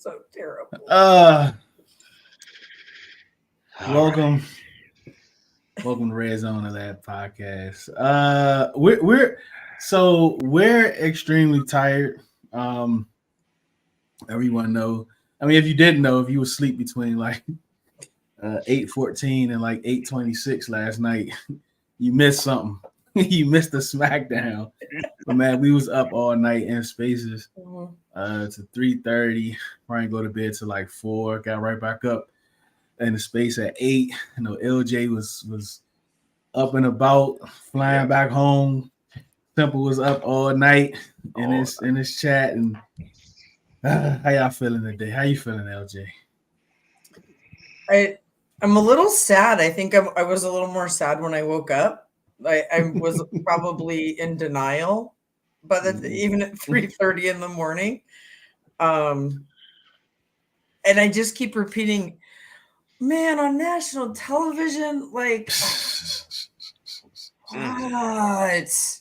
So terrible. Welcome to Redzone In the Lab podcast. We're extremely tired. Everyone know. I mean, if you didn't know, if you were asleep between like 8:14 and like 8:26 last night, you missed something. You missed the SmackDown. But man, we was up all night in spaces to 3:30. Probably go to bed to like 4. Got right back up in the space at 8. You know, LJ was up and about, flying back home. Simple was up all night in his chat. And how y'all feeling today? How you feeling, LJ? I'm a little sad. I think I was a little more sad when I woke up. I was probably in denial, but even at 3:30 in the morning. And I just keep repeating, man, on national television, like what?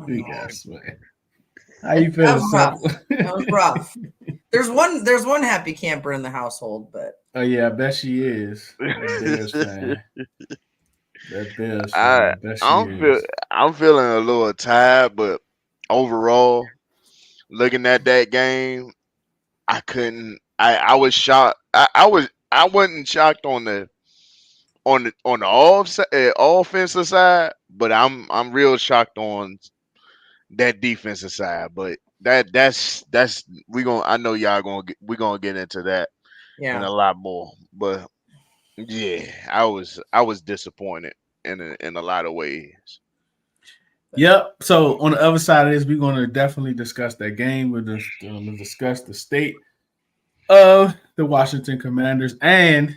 We got swear. How you feeling? That was rough. There's one happy camper in the household, but oh yeah, I bet she is. That Bears fan. That Bears fan. I bet she is. I'm feeling a little tired, but overall, looking at that game, I couldn't. I was shocked. I wasn't shocked on the offensive side, but I'm real shocked on that defensive side. But that's I know y'all we're gonna get into that and a lot more. But yeah, I was disappointed in a lot of ways. Yep. So on the other side of this, we're going to definitely discuss that game. We're just going to discuss the state of the Washington Commanders, and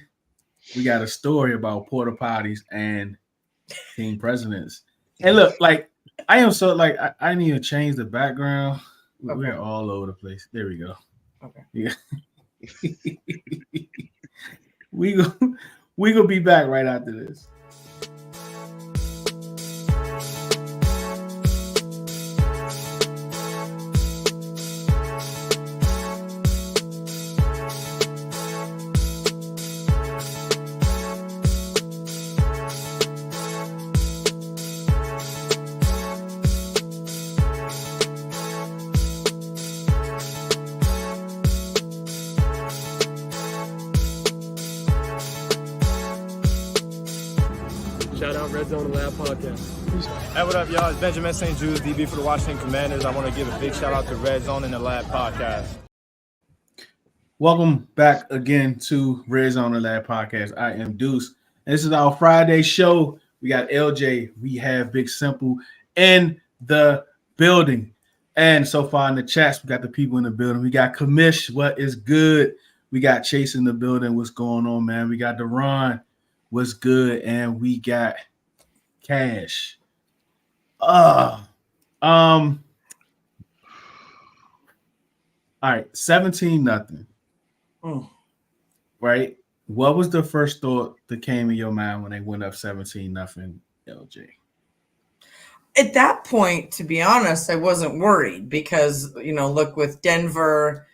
we got a story about porta potties and team presidents. And look, like I am so like I need to change the background. Okay. We're all over the place. There we go. Okay. Yeah. we gonna be back right after this. Shout out Redzone In the Lab podcast. Hey, what up, y'all? It's Benjamin St. Jude's, DB for the Washington Commanders. I want to give a big shout out to Redzone In the Lab podcast. Welcome back again to Redzone In the Lab podcast. I am Deuce. And this is our Friday show. We got LJ. We have BigSimple in the building. And so far in the chats, we got the people in the building. We got Kamish. What is good? We got Chase in the building. What's going on, man? We got Deron. What's good? And we got Cash. All right, 17-0. Right? What was the first thought that came in your mind when they went up 17-0, LJ? At that point, to be honest, I wasn't worried because, look with Denver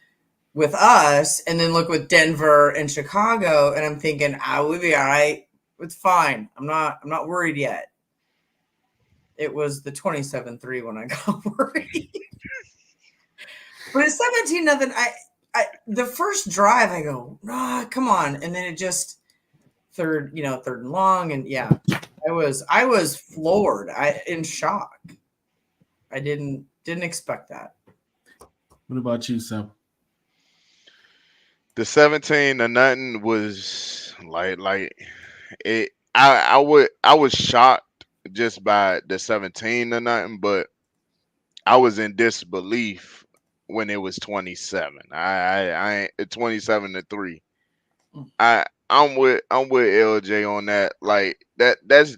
with us and then look with Denver and Chicago, and I'm thinking, we'll be all right. It's fine. I'm not worried yet. It was the 27-3 when I got worried. But at 17-0, I the first drive I go, come on, and then it just third and long, and yeah, I was floored. In shock. I didn't expect that. What about you, Sam? The 17-0 was like it. I was shocked just by the 17-0, but I was in disbelief when it was 27. I 27-3. I'm with LJ on that. Like that's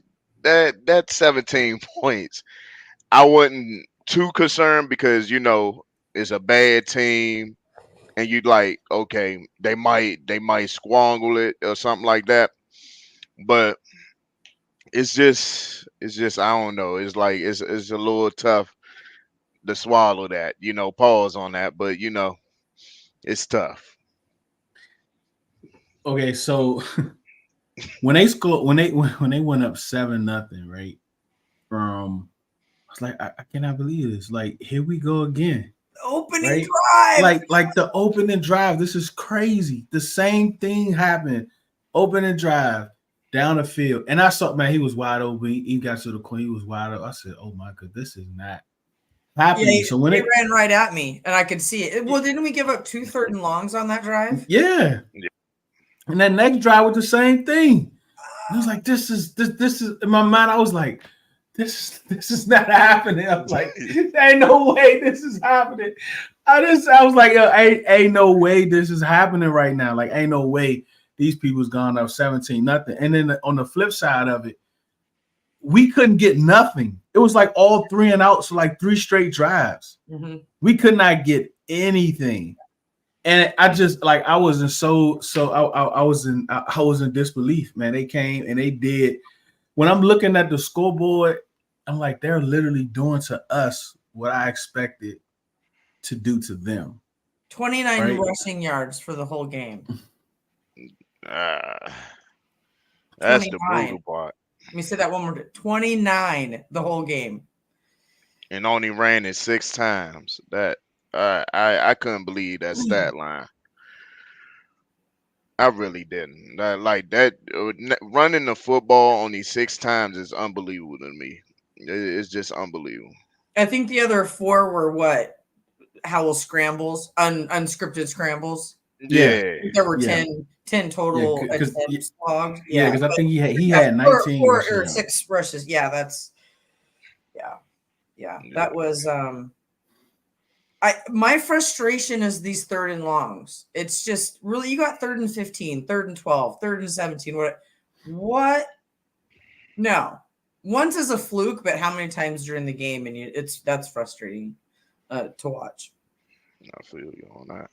17 points. I wasn't too concerned because it's a bad team, and you'd like, okay, they might squangle it or something like that. But it's just I don't know. It's like it's a little tough to swallow that, pause on that. But It's tough. Okay, so when they scored, when they went up 7-0, right? I was like, I cannot believe this. Like, here we go again, Opening right? drive. Like the opening drive. This is crazy. The same thing happened. Opening drive down the field, and I saw, man, he was wide open. He got to the corner. He was wide open. I said, oh my god, this is not happening. Yeah, So when it ran right at me, and I could see it. Well, didn't we give up 2 third and longs on that drive? yeah, and that next drive was the same thing. I was like, this is in my mind. I was like, this is not happening. I'm like, there ain't no way this is happening. I was like, yo, ain't no way this is happening right now. Like, ain't no way these people's gone up 17-0. And then on the flip side of it, we couldn't get nothing. It was like all 3 and outs for like 3 straight drives. Mm-hmm. We could not get anything. And I just like I was in disbelief, man. They came and they did. When I'm looking at the scoreboard, I'm like, they're literally doing to us what I expected to do to them. 29 right? rushing yards for the whole game. That's 29. the brutal part. Let me say that one more time. 29 the whole game. And only ran it 6 times. That I couldn't believe that stat line. I really didn't. Like that running the football only 6 times is unbelievable to me. It's just unbelievable. I think the other 4 were what? Howell scrambles, unscripted scrambles. Yeah. There were 10 total attempts logged. Yeah, because I think he had 19 4 or 6 rushes. Yeah, that's that was my frustration is these third and longs. It's just really, you got 3rd and 15, 3rd and 12, 3rd and 17. What? No. Once is a fluke, but how many times during the game? And that's frustrating to watch. I feel you on that.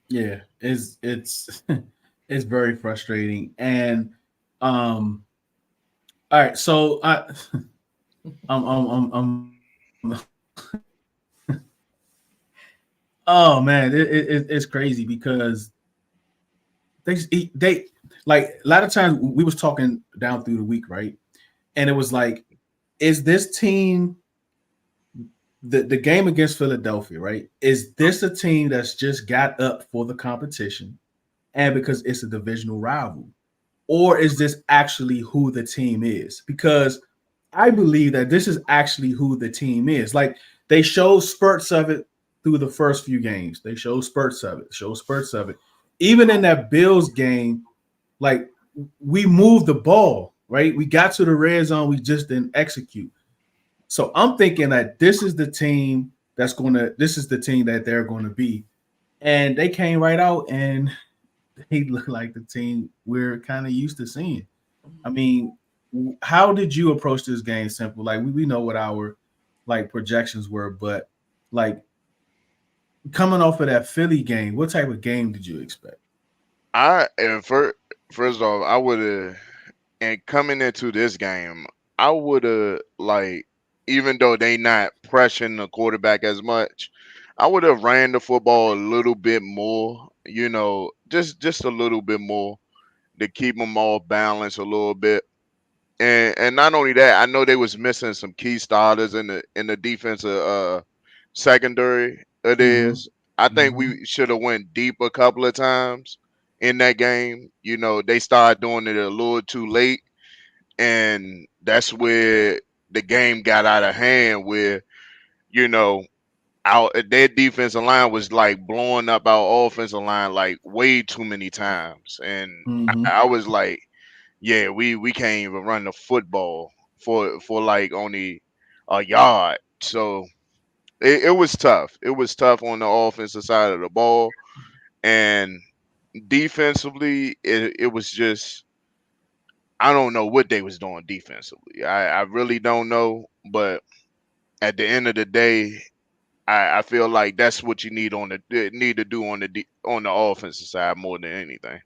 Yeah, it's it's very frustrating. And all right, so oh man, it's crazy because they like a lot of times we was talking down through the week, right? And it was like, is this team the game against Philadelphia, right? Is this a team that's just got up for the competition and because it's a divisional rival? Or is this actually who the team is? Because I believe that this is actually who the team is. Like, they show spurts of it through the first few games. They show spurts of it. Even in that Bills game, like, we moved the ball, right? We got to the red zone. We just didn't execute. So I'm thinking that this is the team that they're going to be. And they came right out and they look like the team we're kind of used to seeing. I mean, how did you approach this game, Simple? Like, we know what our like projections were, but like coming off of that Philly game, what type of game did you expect? First off, I would have, and coming into this game, I would have, like, even though they not pressuring the quarterback as much, I would have ran the football a little bit more, just a little bit more to keep them all balanced a little bit. And not only that, I know they was missing some key starters in the defensive secondary of theirs. I think we should have went deep a couple of times in that game. They started doing it a little too late, and that's where the game got out of hand, where their defensive line was like blowing up our offensive line like way too many times, and I was like, yeah, we can't even run the football for like only a yard. So it was tough. It was tough on the offensive side of the ball, and defensively, it was just, I don't know what they was doing defensively. I really don't know, but at the end of the day, I feel like that's what you need to do on the offensive side more than anything.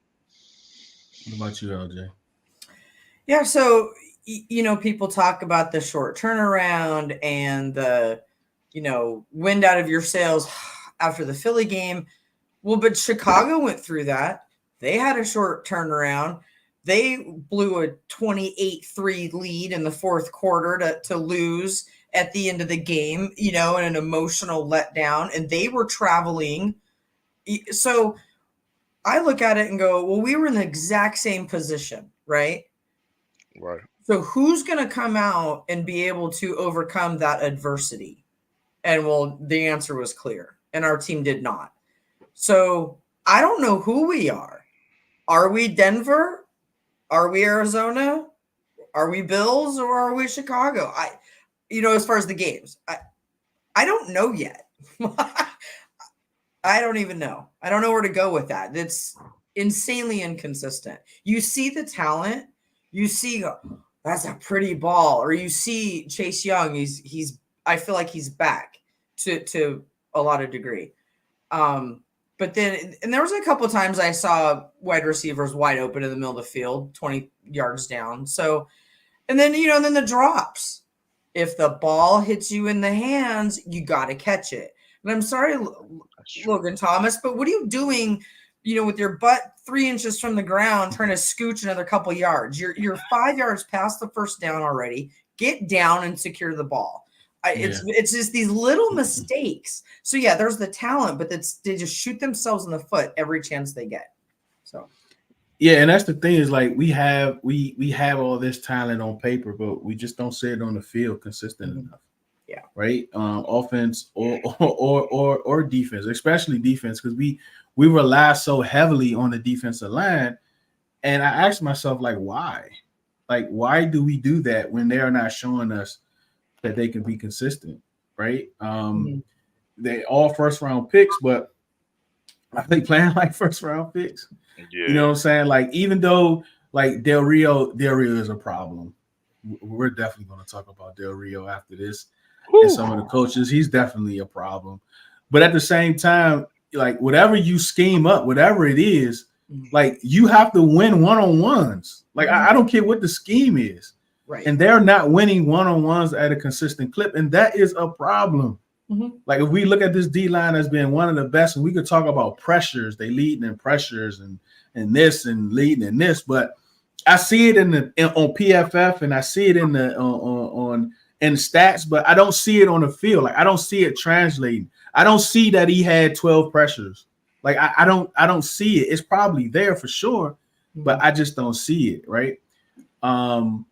What about you, LJ? Yeah, so people talk about the short turnaround and the wind out of your sails after the Philly game. Well, but Chicago went through that. They had a short turnaround. They blew a 28-3 lead in the fourth quarter to lose at the end of the game, you know, in an emotional letdown. And they were traveling. So I look at it and go, well, we were in the exact same position, right? Right. So who's going to come out and be able to overcome that adversity? And well, the answer was clear. And our team did not. So I don't know who we are. Are we Denver? Are we Arizona? Are we Bills or are we Chicago? As far as the games, I don't know yet. I don't even know. I don't know where to go with that. It's insanely inconsistent. You see the talent, you see that's a pretty ball, or you see Chase Young. I feel like he's back to a lot of degree. But then, and there was a couple of times I saw wide receivers wide open in the middle of the field, 20 yards down. So, and then, then the drops. If the ball hits you in the hands, you got to catch it. And I'm sorry, Logan Thomas, but what are you doing, with your butt 3 inches from the ground, trying to scooch another couple yards? You're 5 yards past the first down already. Get down and secure the ball. It's just these little mistakes. So yeah, there's the talent, but they just shoot themselves in the foot every chance they get. So yeah, and that's the thing is like we have all this talent on paper, but we just don't see it on the field consistent enough. Yeah. Right. Offense or defense, especially defense, because we rely so heavily on the defensive line. And I asked myself, like, why? Like, why do we do that when they are not showing us that they can be consistent, right? They all first round picks, but are they playing like first round picks? Yeah. You know what I'm saying? Like, even though like Del Rio is a problem. We're definitely going to talk about Del Rio after this. And some of the coaches, he's definitely a problem. But at the same time, like whatever you scheme up, whatever it is, like you have to win one-on-ones. Like I don't care what the scheme is. Right. And they're not winning one-on-ones at a consistent clip. And that is a problem. Like if we look at this D-line as being one of the best, and we could talk about pressures, they lead in pressures and this and leading in this, but I see it on PFF and I see it in the on stats, but I don't see it on the field. Like I don't see it translating. I don't see that he had 12 pressures. Like I don't see it. It's probably there for sure, but I just don't see it, right? So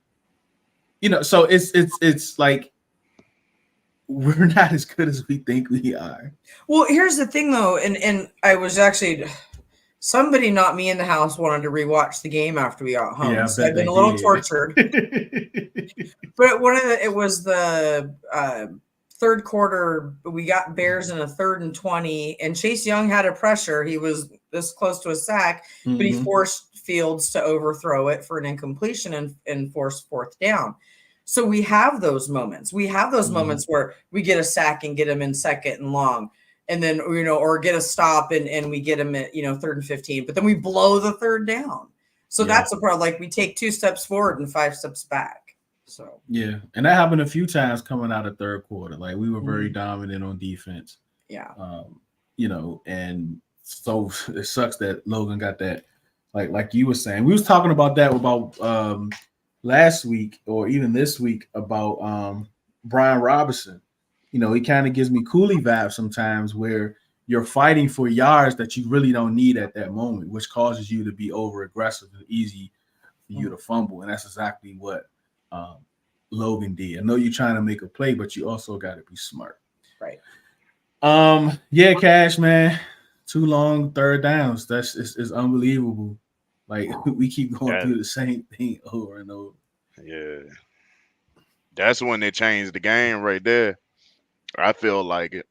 it's like we're not as good as we think we are. Well, here's the thing though, and I was actually somebody not me in the house wanted to rewatch the game after we got home. Yeah, so I've been a little tortured. But it was the third quarter. We got Bears in a 3rd and 20, and Chase Young had a pressure. He was this close to a sack, but he forced Fields to overthrow it for an incompletion and forced 4th down. So we have those moments. We have those moments where we get a sack and get him in 2nd and long. And then, or get a stop and we get him at, 3rd and 15, but then we blow the 3rd down. So that's the problem. Like we take 2 steps forward and 5 steps back. So, yeah. And that happened a few times coming out of 3rd quarter. Like we were very dominant on defense. Yeah. And so it sucks that Logan got that. Like you were saying, we was talking about that about last week or even this week about Brian Robinson. He kind of gives me Cooley vibes sometimes where you're fighting for yards that you really don't need at that moment, which causes you to be over aggressive and easy for you to fumble. And that's exactly what Logan did. I know you're trying to make a play, but you also got to be smart. Right. Yeah, Cash, man. 2 long 3rd downs. It's unbelievable. Like we keep going through the same thing over and over. Yeah. That's when they changed the game right there. I feel like it.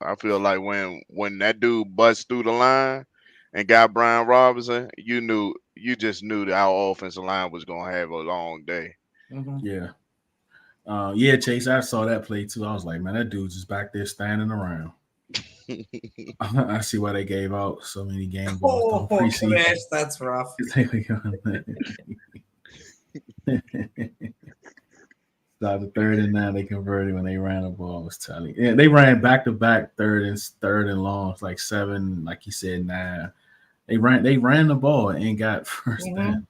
I feel like when that dude busts through the line and got Brian Robinson, you just knew that our offensive line was gonna have a long day. Yeah. Yeah, Chase, I saw that play too. I was like, man, that dude's just back there standing around. I see why they gave out so many game balls. Gosh, that's rough. So the 3rd and 9 they converted when they ran the ball. I was telling you. Yeah, they ran back to back third and longs, like 7, like you said, 9. They ran the ball and got first down.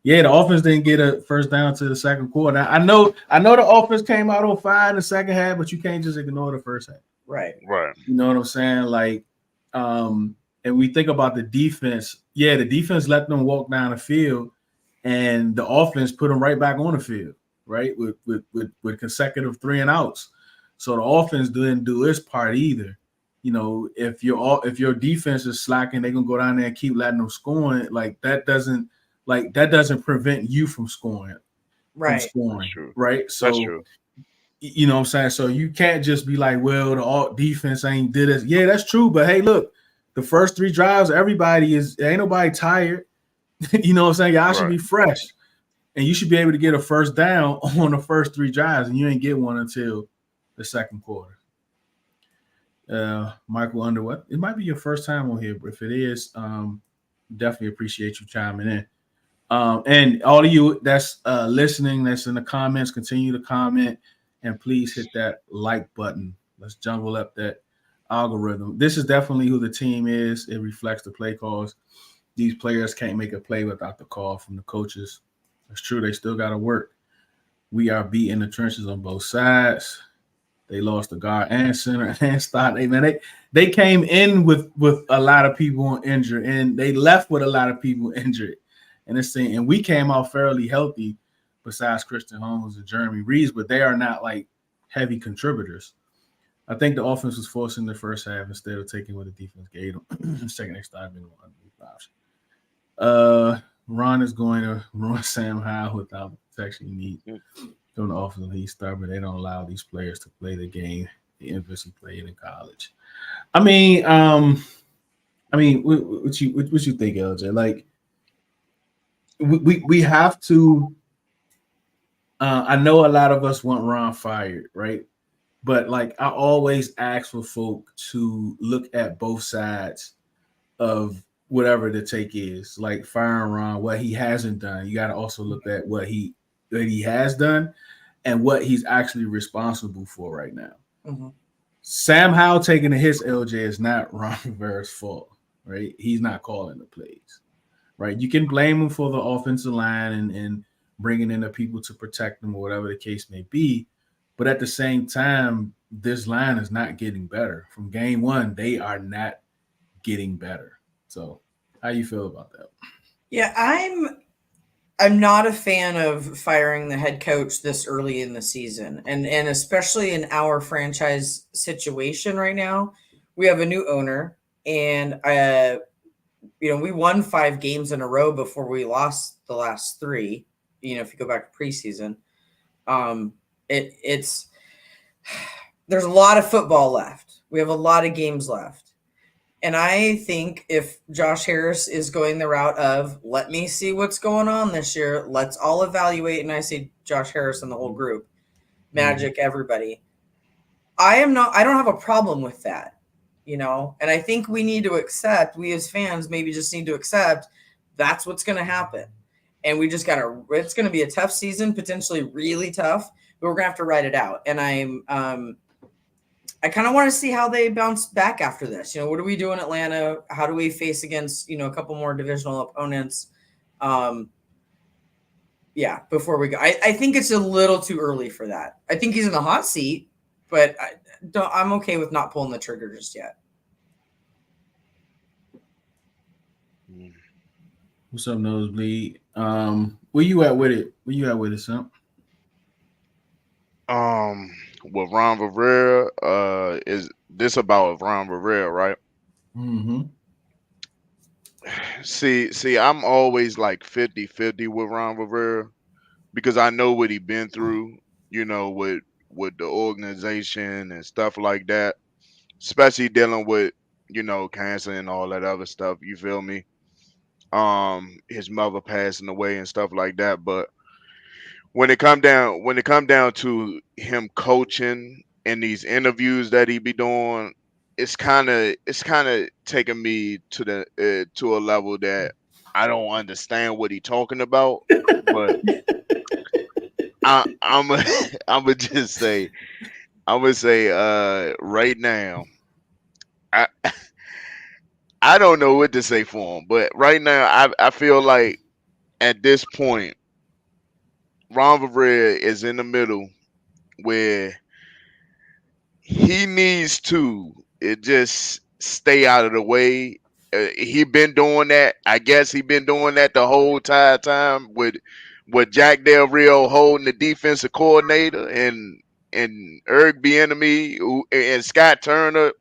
Yeah, the offense didn't get a first down to the second quarter. I know the offense came out on fire in the second half, but you can't just ignore the first half. Right. You know what I'm saying? Like, and we think about the defense. Yeah, the defense let them walk down the field, and the offense put them right back on the field, right? With consecutive 3 and outs. So the offense didn't do its part either. You know, if your defense is slacking, they're gonna go down there and keep letting them scoring. That doesn't prevent you from scoring. Right. Right. So you know what I'm saying? So you can't just be like, well, the defense ain't did it. Yeah, that's true. But hey, look, the first 3 drives, ain't nobody tired. You know what I'm saying? Y'all should be fresh. And you should be able to get a first down on the first 3 drives, and you ain't get one until the second quarter. Michael Underwood, it might be your first time on here, but if it is, definitely appreciate you chiming in. And all of you that's listening, that's in the comments, continue to comment, and please hit that like button. Let's jumble up that algorithm. This is definitely who the team is. It reflects the play calls. These players can't make a play without the call from the coaches. It's true. They still got to work. We are beating the trenches on both sides. They lost the guard and center and start. Hey, man, they came in with a lot of people injured, and they left with a lot of people injured. And we came out fairly healthy, besides Christian Holmes and Jeremy Reeves, but they are not like heavy contributors. I think the offense was forcing the first half instead of taking what the defense gave them. Second, they started being one option. Ron is going to run Sam Howell without the protection you need. During the offense, he's start, but they don't allow these players to play the game the inverse played in college. I mean, what you think, LJ? Like, we have to. I know a lot of us want Ron fired, right? But like, I always ask for folk to look at both sides of whatever the take is. Like firing Ron, what he hasn't done. You got to also look at what he has done and what he's actually responsible for right now. Mm-hmm. Sam Howell taking the hits, LJ, is not Ron Rivera's fault, right? He's not calling the plays, right? You can blame him for the offensive line and bringing in the people to protect them or whatever the case may be. But at the same time, this line is not getting better. From game one, they are not getting better. So how you feel about that? Yeah, I'm not a fan of firing the head coach this early in the season. And especially in our franchise situation right now, we have a new owner, and we won 5 games in a row before we lost the last 3. If you go back to preseason, it's there's a lot of football left. We have a lot of games left. And I think if Josh Harris is going the route of let me see what's going on this year, let's all evaluate, and I say Josh Harris and the whole group, Magic, everybody. I don't have a problem with that, and I think we need to accept, we as fans maybe just need to accept that's what's going to happen. And we just it's going to be a tough season, potentially really tough, but we're going to have to ride it out. And I kind of want to see how they bounce back after this. What do we do in Atlanta? How do we face against, a couple more divisional opponents? Before we go. I think it's a little too early for that. I think he's in the hot seat, but I'm okay with not pulling the trigger just yet. What's up, Nosebleed? Where you at with it, Sam? With Ron Rivera, is this about Ron Rivera, right? Mm-hmm. See, I'm always like 50-50 with Ron Rivera because I know what he's been through, with the organization and stuff like that, especially dealing with, cancer and all that other stuff. You feel me? His mother passing away and stuff like that. But when it come down to him coaching and these interviews that he be doing, it's kind of taking me to a level that I don't understand what he talking about. But I'm I'm just say I would say right now I I don't know what to say for him, but right now I feel like at this point Ron Rivera is in the middle where he needs to just stay out of the way. He been doing that. I guess he been doing that the whole entire time with Jack Del Rio holding the defensive coordinator and Eric Bieniemy and Scott Turner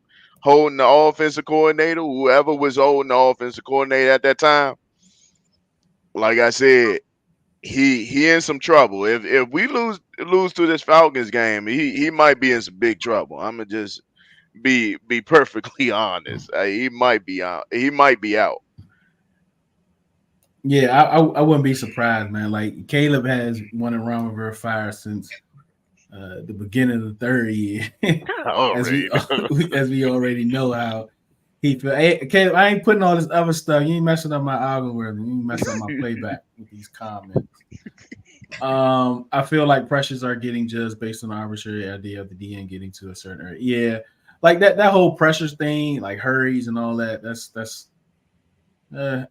holding the offensive coordinator. Whoever was holding the offensive coordinator at that time. Like I said, he in some trouble. If we lose to this Falcons game, he might be in some big trouble. I'm gonna just be perfectly honest. He might be out. He might be out. Yeah, I wouldn't be surprised, man. Like Caleb has wanted Ron Rivera fired since the beginning of the third year, as we as we already know how he feel. Hey, Caleb, I ain't putting all this other stuff. You ain't messing up my algorithm. You ain't messing up my playback with these comments. I feel like pressures are getting judged based on the arbitrary idea of the DN getting to a certain area. Yeah, like that whole pressures thing, like hurries and all that. That's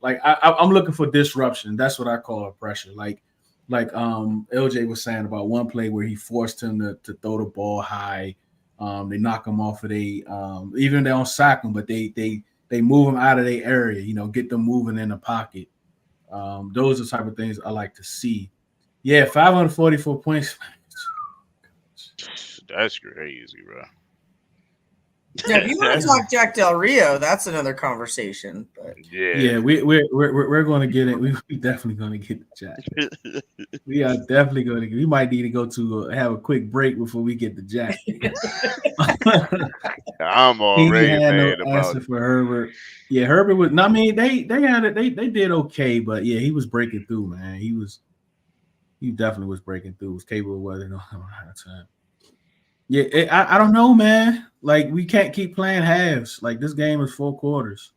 like I'm looking for disruption. That's what I call a pressure. Like LJ was saying about one play where he forced him to throw the ball high. They knock him off of even they don't sack him, but they move him out of their area. Get them moving in the pocket. Those are the type of things I like to see. Yeah, 544 points. That's crazy, bro. Yeah, if you want to talk Jack Del Rio, that's another conversation. But yeah, we're going to get it. We definitely going to get the Jack. We are definitely going to. We might need to go to have a quick break before we get the Jack. I'm already mad about it. For Herbert. Yeah, Herbert was. I mean, they had it. They did okay, but yeah, he was breaking through, man. He definitely was breaking through. Was capable of weathering on time. Yeah, I don't know, man. Like we can't keep playing halves. Like this game is 4 quarters.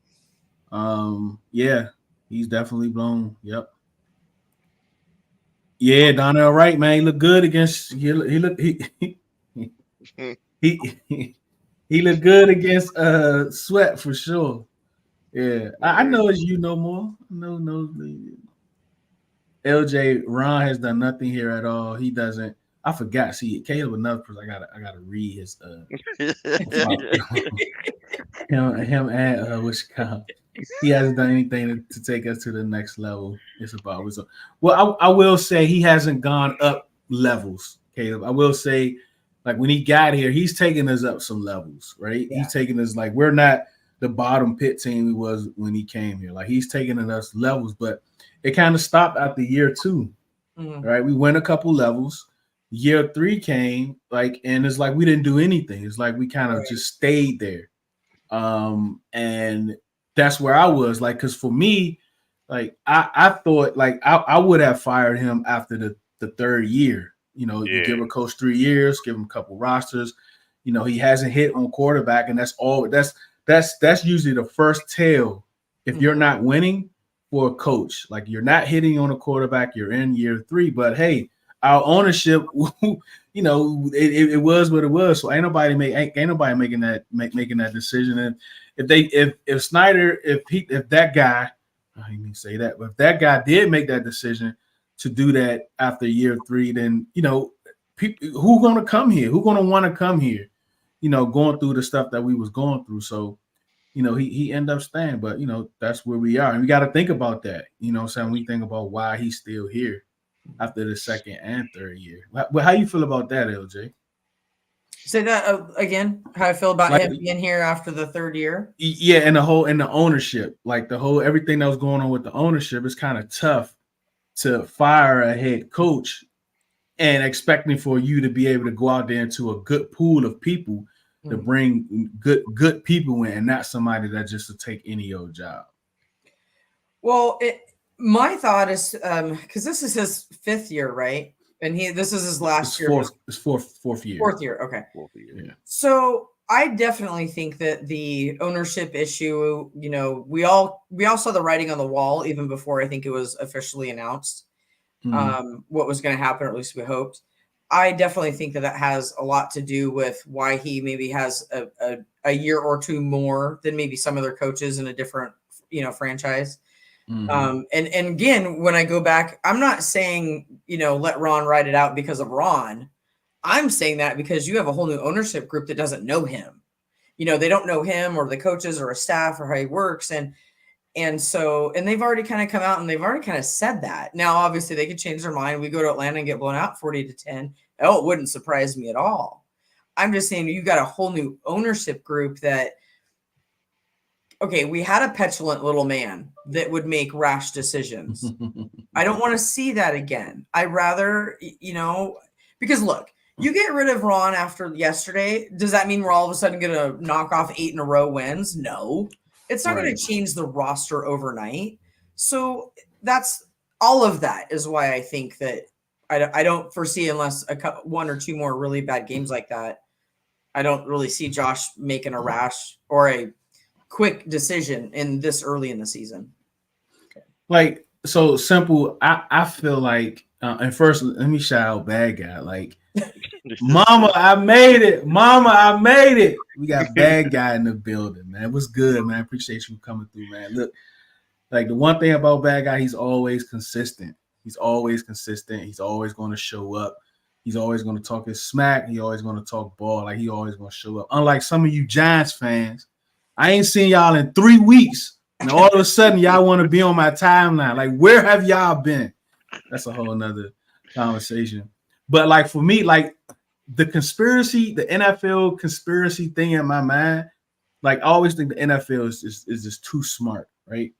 Yeah, he's definitely blown. Yep. Yeah, Donnell Wright, man, he looked good against. He looked he looked good against Sweat for sure. Yeah, I know as you know more. No. LJ Ron has done nothing here at all. He doesn't. I forgot. See, Caleb another person. I gotta read his him and Wisconsin. He hasn't done anything to take us to the next level. It's about result. Well, I will say he hasn't gone up levels, Caleb. I will say, like when he got here, he's taking us up some levels, right? Yeah. He's taking us like we're not the bottom pit team he was when he came here. Like he's taking us levels, but it kind of stopped after year 2, right? We went a couple levels. Year 3 came, and it's like we didn't do anything. It's like we kind of just stayed there. And that's where I was like, because for me, like I thought like I would have fired him after the 3rd year. You give a coach 3 years, give him a couple rosters. He hasn't hit on quarterback, and that's all. That's usually the first tell if you're not winning for a coach. Like you're not hitting on a quarterback, you're in year 3. But hey, our ownership, it was what it was. So ain't nobody making that decision. And if Snyder, if that guy, I didn't even say that, but if that guy did make that decision to do that after year 3, then people who gonna come here, who gonna want to come here, going through the stuff that we was going through. So he ended up staying, but that's where we are, and we got to think about that. So we think about why he's still here after the 2nd and 3rd year. Well, how you feel about that, LJ? Say that again. How I feel about him being here after the 3rd year? Yeah, and the ownership, like everything that was going on with the ownership, is kind of tough to fire a head coach and expecting for you to be able to go out there into a good pool of people to bring good people in, and not somebody that just to take any old job. Well, my thought is because this is his 5th year, right? And this is his last year. It's fourth year. 4th year, okay. 4th year. Yeah. So I definitely think that the ownership issue, we all saw the writing on the wall even before I think it was officially announced what was going to happen, or at least we hoped. I definitely think that has a lot to do with why he maybe has a year or two more than maybe some other coaches in a different, franchise. And again, when I go back, I'm not saying, let Ron ride it out because of Ron. I'm saying that because you have a whole new ownership group that doesn't know him. They don't know him or the coaches or a staff or how he works. And so, and they've already kind of come out and they've already kind of said that. Now, obviously they could change their mind. We go to Atlanta and get blown out 40-10. Oh, it wouldn't surprise me at all. I'm just saying you got a whole new ownership group that, okay, we had a petulant little man that would make rash decisions. I don't want to see that again. I rather, because look, you get rid of Ron after yesterday. Does that mean we're all of a sudden going to knock off 8 in a row wins? No, it's not going to change the roster overnight. So that's all of that is why I think that I don't foresee, unless one or two more really bad games like that, I don't really see Josh making a rash or a quick decision in this early in the season. Like, so simple. I feel like, and first, let me shout out Bad Guy. Like, Mama, I made it. Mama, I made it. We got Bad Guy in the building, man. What's good, man? Appreciate you coming through, man. Look, like the one thing about Bad Guy, he's always consistent. He's always consistent. He's always going to show up. He's always going to talk his smack. He's always going to talk ball. Like, he always going to show up. Unlike some of you Giants fans, I ain't seen y'all in 3 weeks. And all of a sudden, y'all want to be on my timeline. Like, where have y'all been? That's a whole nother conversation. But, like, for me, like, the conspiracy, the NFL conspiracy thing in my mind, like, I always think the NFL is just too smart, right?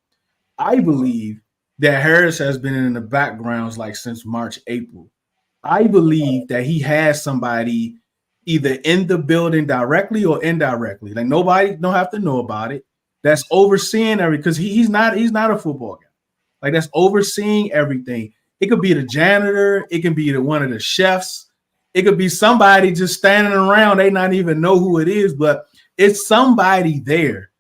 I believe that Harris has been in the backgrounds, like, since March, April. I believe that he has somebody either in the building directly or indirectly. Like, nobody don't have to know about it. That's overseeing everything, because he's not a football guy. Like, that's overseeing everything. It could be the janitor. It can be one of the chefs. It could be somebody just standing around. They not even know who it is, but it's somebody there.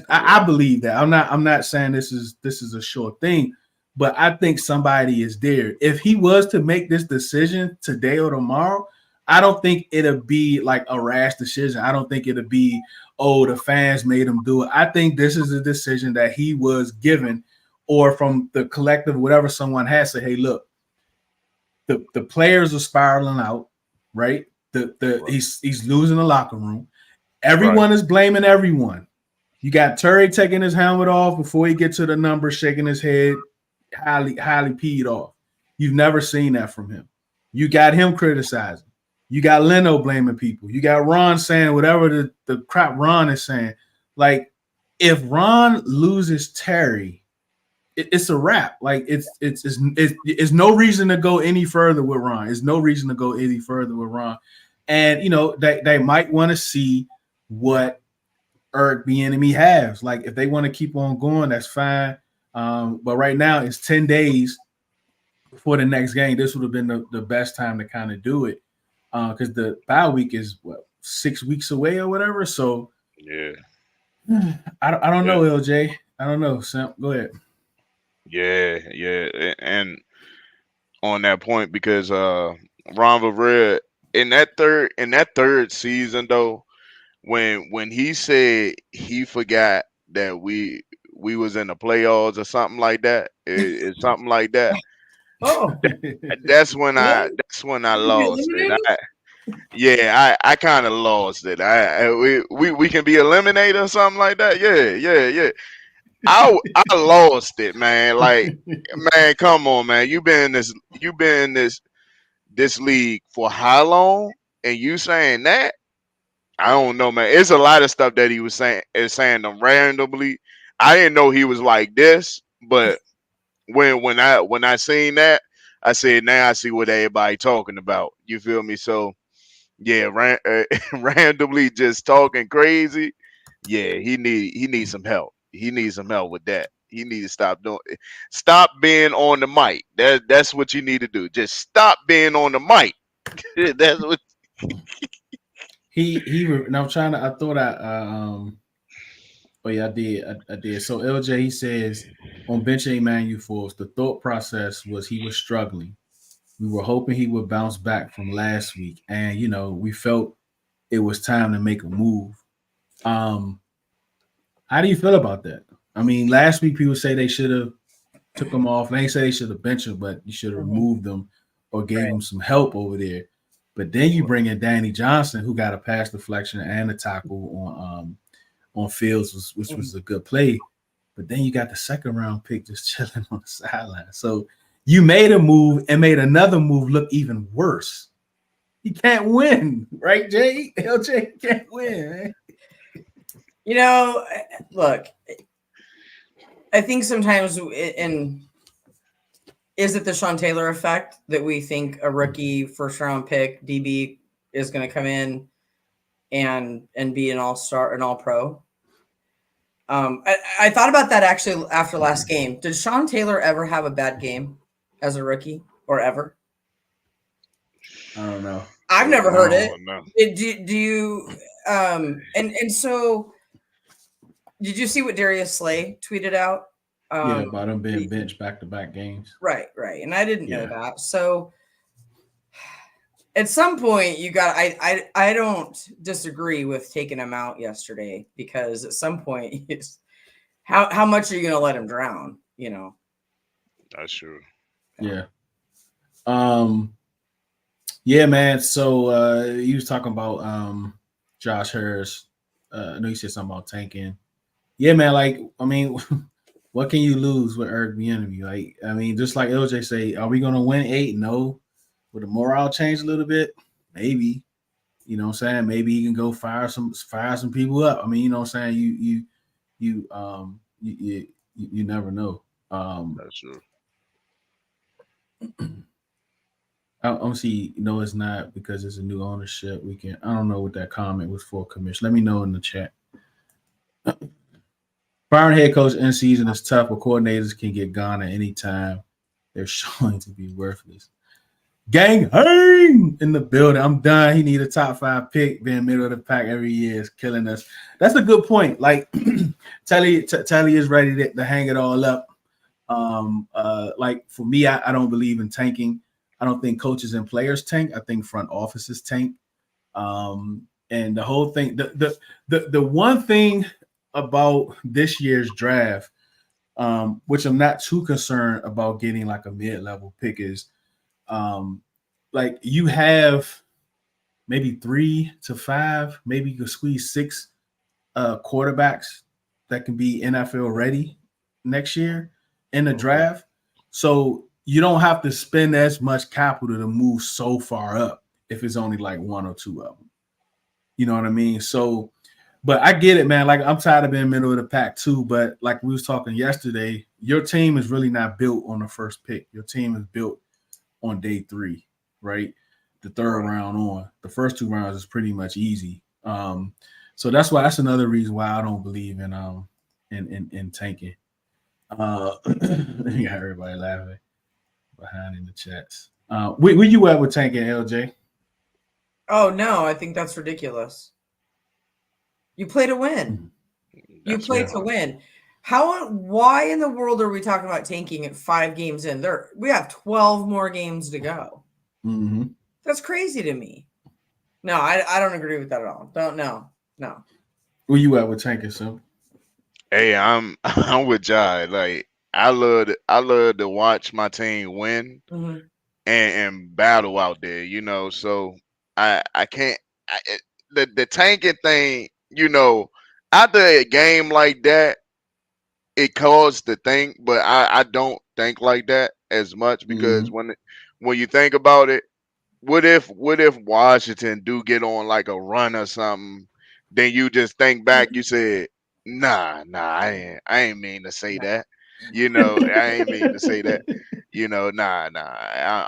I believe that. I'm not saying this is a sure thing, but I think somebody is there. If he was to make this decision today or tomorrow, I don't think it'll be like a rash decision. I don't think it'll be, oh, the fans made him do it. I think this is a decision that he was given, or from the collective, whatever someone has said, hey, look, the players are spiraling out, right? He's losing the locker room. Everyone is blaming everyone. You got Terry taking his helmet off before he gets to the number, shaking his head, highly peed off. You've never seen that from him. You got him criticizing. You got Leno blaming people. You got Ron saying whatever the crap Ron is saying. Like, if Ron loses Terry, it's a wrap. Like, it's no reason to go any further with Ron. There's no reason to go any further with Ron. And, they might want to see what Eric Bieniemy has. Like, if they want to keep on going, that's fine. But right now it's 10 days before the next game. This would have been the best time to kind of do it. Because the bye week is 6 weeks away or whatever. So yeah, I don't know, LJ. I don't know. Sam, go ahead. Yeah, and on that point, because Ron Rivera in that third season though, when he said he forgot that we was in the playoffs or something like that, it's something like that. Oh, That's when I lost it. I kind of lost it. We can be eliminated or something like that. Yeah. I lost it, man. Like, man, come on, man. You been in this league for how long? And you saying that? I don't know, man. It's a lot of stuff that he was saying them randomly. I didn't know he was like this, but when I seen that, I said, now I see what everybody talking about. You feel me? So yeah, randomly just talking crazy. Yeah, he needs some help. He needs some help with that. He needs to stop being on the mic. That's what you need to do. Just stop being on the mic. That's what Now I'm trying to. I thought oh yeah, I did. So LJ, he says on Bench A Man U Force, the thought process was he was struggling. We were hoping he would bounce back from last week, and we felt it was time to make a move. How do you feel about that? I mean, last week people say they should have took him off. They ain't say they should have benched him, but you should have removed him or gave him some help over there. But then you bring in Danny Johnson, who got a pass deflection and a tackle on Fields, which was a good play. But then you got the second round pick just chilling on the sideline. So you made a move and made another move look even worse. He can't win, right, Jay? LJ can't win, man. Look, I think sometimes is it the Sean Taylor effect that we think a rookie first round pick DB is going to come in and be an all-star, an all-pro? I thought about that actually after last game. Did Sean Taylor ever have a bad game as a rookie or ever? I don't know. I've never heard it. No. Do you? And so, did you see what Darius Slay tweeted out? About him being benched back-to-back games. Right. And I didn't know that. So at some point you got, I don't disagree with taking him out yesterday, because at some point how much are you going to let him drown? That's true. Yeah. Yeah, man. So you was talking about Josh Harris. I know you said something about tanking. Yeah, man. Like, I mean, what can you lose with Eric Bieniemy? Like, I mean, just like LJ say, are we gonna win 8? No. Would the morale change a little bit? Maybe. You know what I'm saying? Maybe he can go fire some people up. I mean, you know what I'm saying? You never know. That's true. I'm see. No, it's not, because it's a new ownership. I don't know what that comment was for, commission. Let me know in the chat. Firing head coach in season is tough, but coordinators can get gone at any time. They're showing to be worthless. Gang hang in the building. I'm done. He need a top 5 pick, being middle of the pack every year is killing us. That's a good point. Like Telly is ready to hang it all up. Like for me, I don't believe in tanking. I don't think coaches and players tank. I think front offices tank. And the whole thing, the one thing about this year's draft, which I'm not too concerned about getting like a mid-level pick, is like you have maybe 3 to 5, maybe you can squeeze 6 quarterbacks that can be NFL ready next year in the draft. So you don't have to spend as much capital to move so far up if it's only like 1 or 2 of them. You know what I mean? So, but I get it, man. Like, I'm tired of being middle of the pack too. But like we was talking yesterday, your team is really not built on the first pick. Your team is built on day 3, right? The third round on. The first 2 rounds is pretty much easy. So that's another reason why I don't believe in tanking. You got everybody laughing behind in the chats. Where you at with tanking, LJ? Oh no, I think that's ridiculous. You play to win. You play to win. Why in the world are we talking about tanking at 5 games in? We have 12 more games to go. Mm-hmm. That's crazy to me. No, I don't agree with that at all. No. Where you at with tanking, son? Hey, I'm with Jai. Like, I love to watch my team win and battle out there, so I can't the tanking thing, after a game like that, it caused the thing, but I don't think like that as much, because when you think about it, what if Washington do get on like a run or something, then you just think back, you said, nah, I ain't mean to say that. I ain't mean to say that. Nah,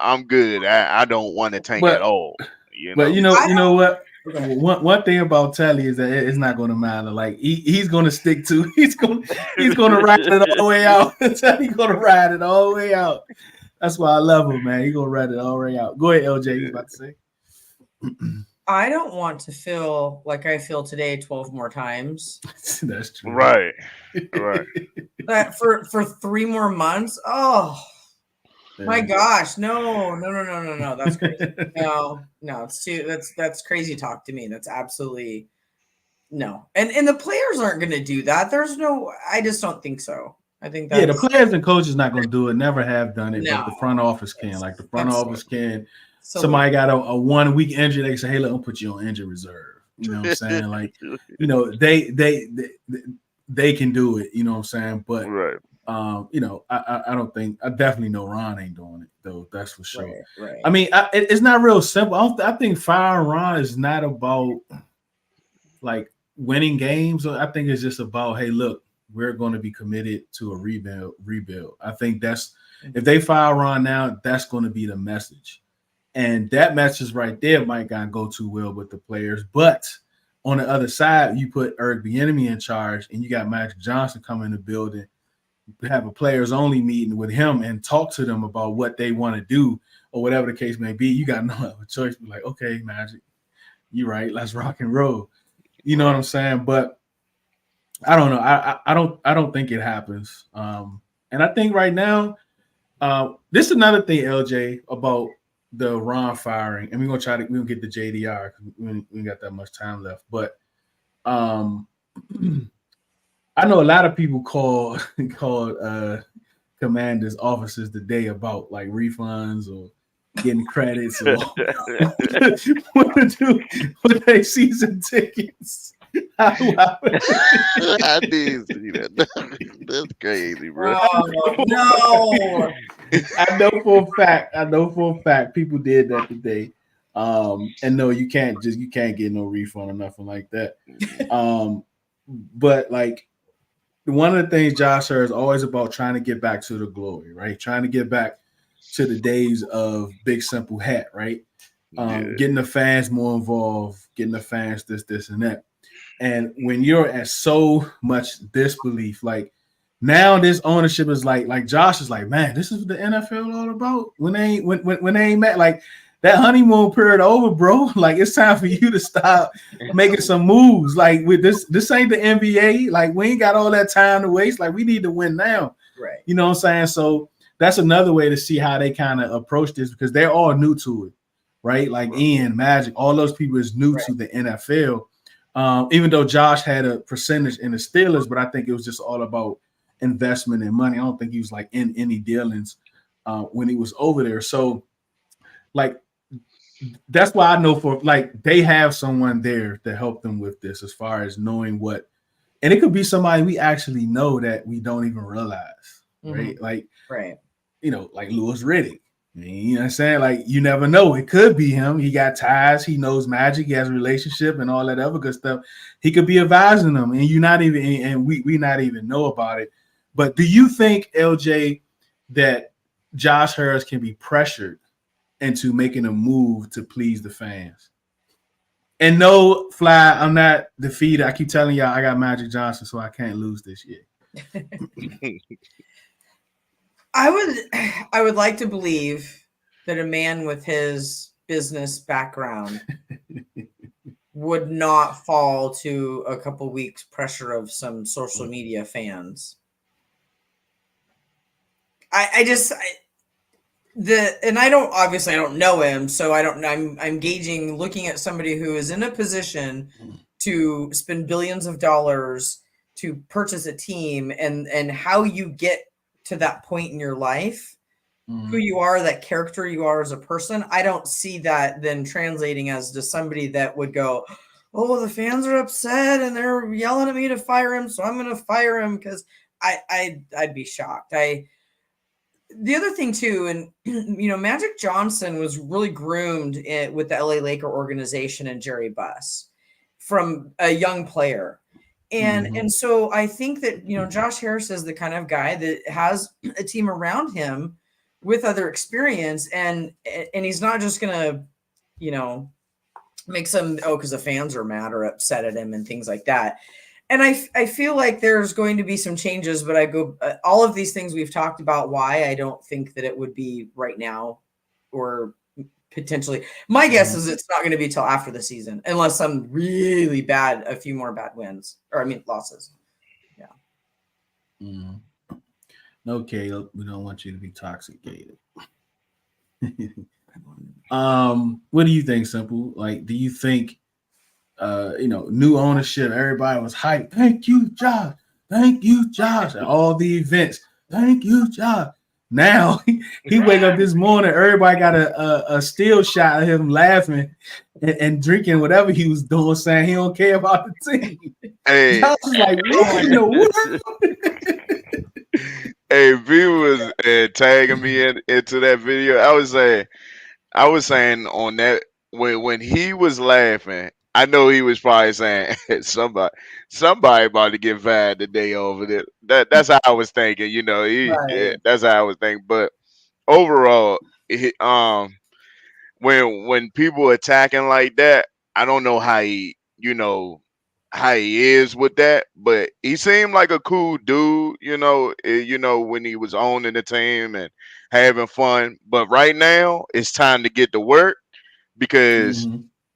I'm good. I don't want to tank at all. But you know what? One thing about Telly is that it's not going to matter. Like he's going to stick to. He's going to ride it all the way out. He's going to ride it all the way out. That's why I love him, man. He's going to ride it all the way out. Go ahead, LJ. You about to say? I don't want to feel like I feel today 12 more times. That's true. Right. That for 3 more months. Oh, My gosh, no. That's crazy. No, it's too. That's crazy talk to me. That's absolutely no. And the players aren't going to do that. There's no. I just don't think so. I think that's, the players and coaches not going to do it. Never have done it, No, but the front office can. Like the front office can. Somebody got a 1 week injury, they say, "Hey, let me put you on injury reserve." You know what I'm saying? Like, they can do it. You know what I'm saying? But right. I don't think. I definitely know Ron ain't doing it though. That's for sure. Right. I mean, it's not real simple. I think firing Ron is not about like winning games. I think it's just about, hey, look, we're going to be committed to a rebuild. I think that's, if they fire Ron now, that's going to be the message. And that message right there might not go too well with the players. But on the other side, you put Eric Bieniemy in charge and you got Magic Johnson come in the building, have a players only meeting with him and talk to them about what they want to do or whatever the case may be. You got no other choice. Be like, okay, Magic, you're right. Let's rock and roll. You know what I'm saying? But I don't know. I don't think it happens. And I think right now, this is another thing, LJ, about the Ron firing, and we're gonna get the JDR because we ain't got that much time left. But I know a lot of people called commanders officers today about like refunds or getting credits or what to do with their season tickets. I did see that. That's crazy, bro. Oh, no. I know for a fact people did that today. And no, you can't get no refund or nothing like that. But like one of the things Josh heard is always about trying to get back to the glory, right? Trying to get back to the days of BigSimple hat, right? Getting the fans more involved, getting the fans this and that. And when you're at so much disbelief, like now this ownership is like Josh is like, man, this is what the NFL all about. When they ain't met, like that honeymoon period over, bro. Like it's time for you to stop making some moves. Like with this ain't the NBA. Like we ain't got all that time to waste. Like we need to win now. Right. You know what I'm saying? So that's another way to see how they kind of approach this because they're all new to it, right? Like Ian, Magic, all those people is new to the NFL. Even though Josh had a percentage in the Steelers, but I think it was just all about investment and money. I don't think he was like in any dealings when he was over there. So like that's why I know for like they have someone there to help them with this as far as knowing what, and it could be somebody we actually know that we don't even realize, right? Like, like Louis Riddick. You know what I'm saying? Like, you never know. It could be him. He got ties. He knows Magic. He has a relationship and all that other good stuff. He could be advising them, and you're not even, and we not even know about it. But do you think, LJ, that Josh Harris can be pressured into making a move to please the fans? And no, Fly, I'm not defeated. I keep telling y'all I got Magic Johnson, so I can't lose this year. I would like to believe that a man with his business background would not fall to a couple weeks pressure of some social media fans. I don't know him, so I don't know. I'm gauging, looking at somebody who is in a position to spend billions of dollars to purchase a team and how you get to that point in your life, who you are, that character you are as a person. I don't see that then translating as to somebody that would go, oh, the fans are upset and they're yelling at me to fire him, so I'm going to fire him, because I'd be shocked. The other thing too, and Magic Johnson was really groomed with the LA Laker organization and Jerry Buss from a young player. And so I think that, Josh Harris is the kind of guy that has a team around him with other experience, and he's not just going to, make some, because the fans are mad or upset at him and things like that. And I feel like there's going to be some changes, but all of these things we've talked about, why I don't think that it would be right now or potentially. My guess is it's not going to be till after the season, unless some really bad, a few more bad wins, losses. Yeah. No, Caleb, we don't want you to be toxic, Caleb. What do you think, Simple? Like, do you think new ownership, everybody was hyped. Thank you, Josh. Thank you, Josh. At all the events. Thank you, Josh. Now he wake up this morning, everybody got a still shot of him laughing and drinking whatever he was doing, saying he don't care about the team. Hey, Josh was like, what in the world? hey, V was tagging me into that video. I was saying on that when he was laughing, I know he was probably saying somebody about to get fired today over there. That's how I was thinking. Right. That's how I was thinking. But overall, when people attacking like that, I don't know how he is with that, but he seemed like a cool dude, when he was owning the team and having fun. But right now, it's time to get to work because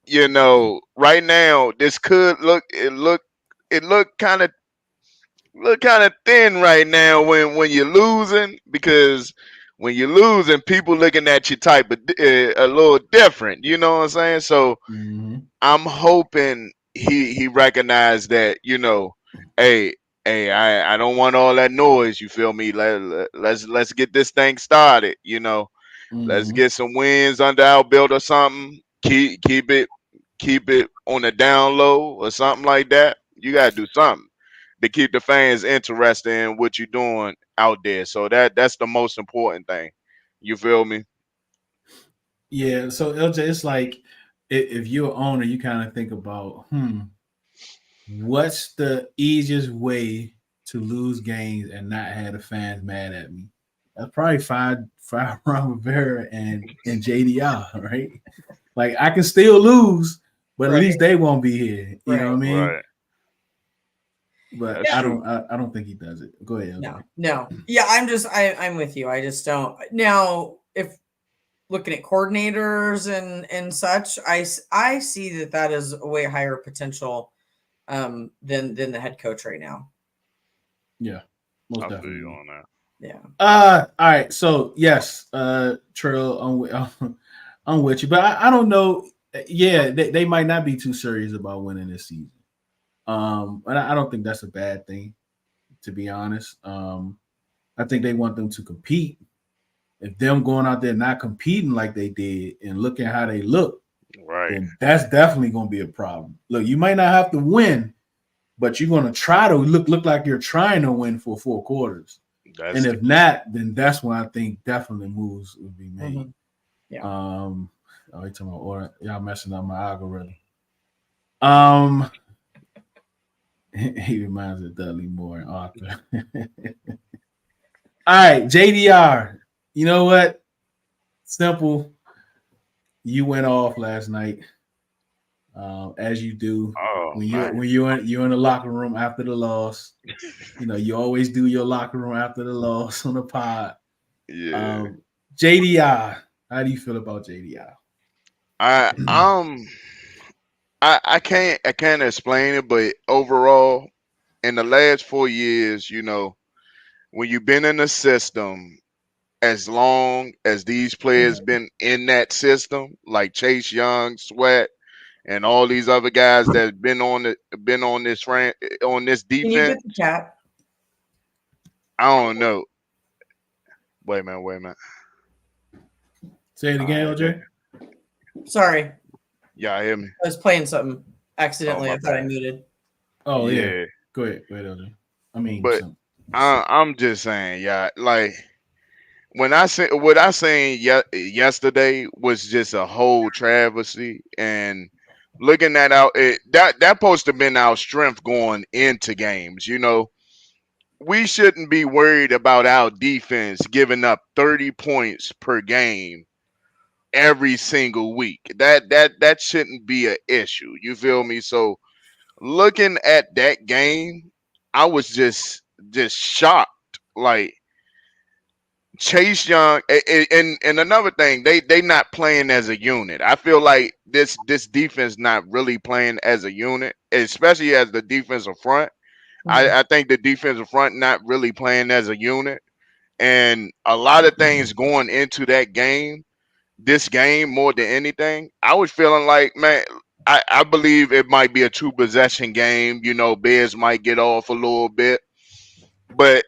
Mm-hmm. right now this could look kind of thin right now when you're losing because when you're losing, people looking at you type of a little different. You know what I'm saying? So Mm-hmm. I'm hoping he recognized that, hey, I don't want all that noise. You feel me? Let's get this thing started. Let's Mm-hmm. get some wins under our belt or something. Keep it on the down low or something like that. You gotta do something to keep the fans interested in what you're doing out there. So that's the most important thing. You feel me? Yeah. So LJ, it's like if you're an owner, you kind of think about, what's the easiest way to lose games and not have the fans mad at me? That's probably five Rivera and JDR, right? Like I can still lose, but at Right. least they won't be here. You know Right. what I mean? Right. But That's Yeah. true. I don't think he does it. Go ahead, LJ. No. Yeah, I'm with you. I just don't. Now, if looking at coordinators and such, I see that is a way higher potential than the head coach right now. Yeah, most I feel you definitely. on that. Yeah. All right. So yes, Trill, I'm with you, but I don't know. Yeah, they might not be too serious about winning this season. And I don't think that's a bad thing, to be honest. I think they want them to compete. If them going out there not competing like they did and looking how they look, Right. then that's definitely going to be a problem. Look, you might not have to win, but you're going to try to look like you're trying to win for 4 quarters. And That's the if key. not, then that's when I think definitely moves would be made. Mm-hmm. Yeah. Oh, you talking about order? Y'all messing up my algorithm. Um, he reminds me of Dudley Moore and Arthur. All right, JDR. You know what? Simple. You went off last night, as you do Oh when man. you're in the locker room after the loss. You always do your locker room after the loss on the pod. Yeah. JDR. How do you feel about JDR? I um I can't explain it, but overall, in the last 4 years, when you've been in the system as long as these players been in that system, like Chase Young, Sweat, and all these other guys that been on this Can you defense, get the chat? I don't know. Wait a minute, wait a minute. Say it All again, right, OJ. Sorry, y'all hear me? I was playing something Oh accidentally. my I thought I bad. muted. Oh yeah. Yeah, Go ahead, OJ. I mean, but I'm just saying, yeah, like when I say what I seen yesterday was just a whole travesty, and looking at that supposed to been our strength going into games. We shouldn't be worried about our defense giving up 30 points per game every single week. That shouldn't be an issue. You feel me? So looking at that game, I was just shocked. Like Chase Young, and another thing, they not playing as a unit. I feel like this defense not really playing as a unit, especially as the defensive front. Mhm. I think the defensive front not really playing as a unit. and a lot of things going into that game, this game more than anything, I was feeling like, man, I believe it might be a 2 possession game. You know, Bears might get off a little bit, but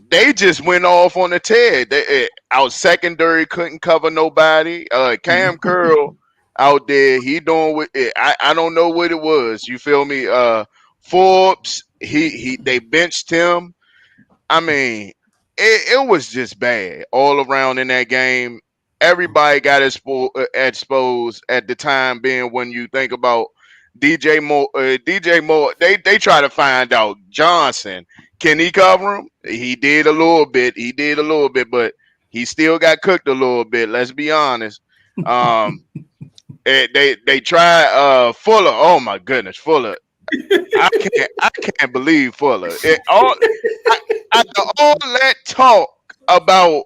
they just went off on the Ted. Our secondary couldn't cover nobody. Cam Curl out there, he doing what I don't know what it was. You feel me? Forbes, they benched him. I mean, it was just bad all around in that game. Everybody got exposed at the time being when you think about DJ Moore. DJ Moore, they try to find out Johnson. Can he cover him? He did a little bit. He did a little bit, but he still got cooked a little bit. Let's be honest. They try Fuller. Oh my goodness, Fuller. I can't believe Fuller. After all that talk about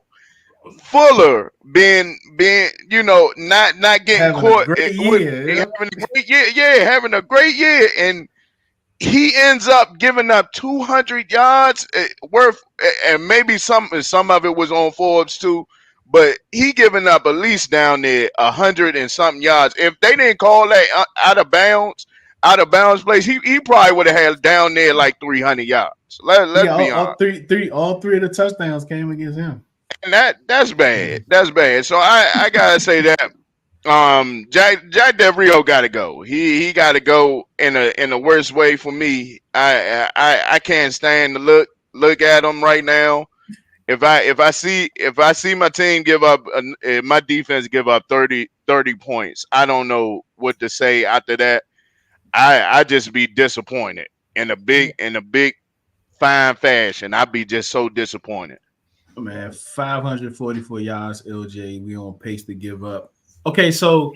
Fuller being not getting having caught a great with year. having a great year, having a great year, and he ends up giving up 200 yards worth, and maybe some of it was on Forbes too, but he giving up at least down there 100 and something yards. If they didn't call that out of bounds place, he probably would have had down there like 300 yards. Let's be honest. All three of the touchdowns came against him. And that's bad. That's bad. So I gotta say that Jack Del Rio got to go. He got to go in a worse way for me. I can't stand to look at him right now. If I see my team give up my defense give up 30 points, I don't know what to say after that. I just be disappointed in a big fine fashion. I'd be just so disappointed. Man, 544 yards, LJ. We on pace to give up. Okay, so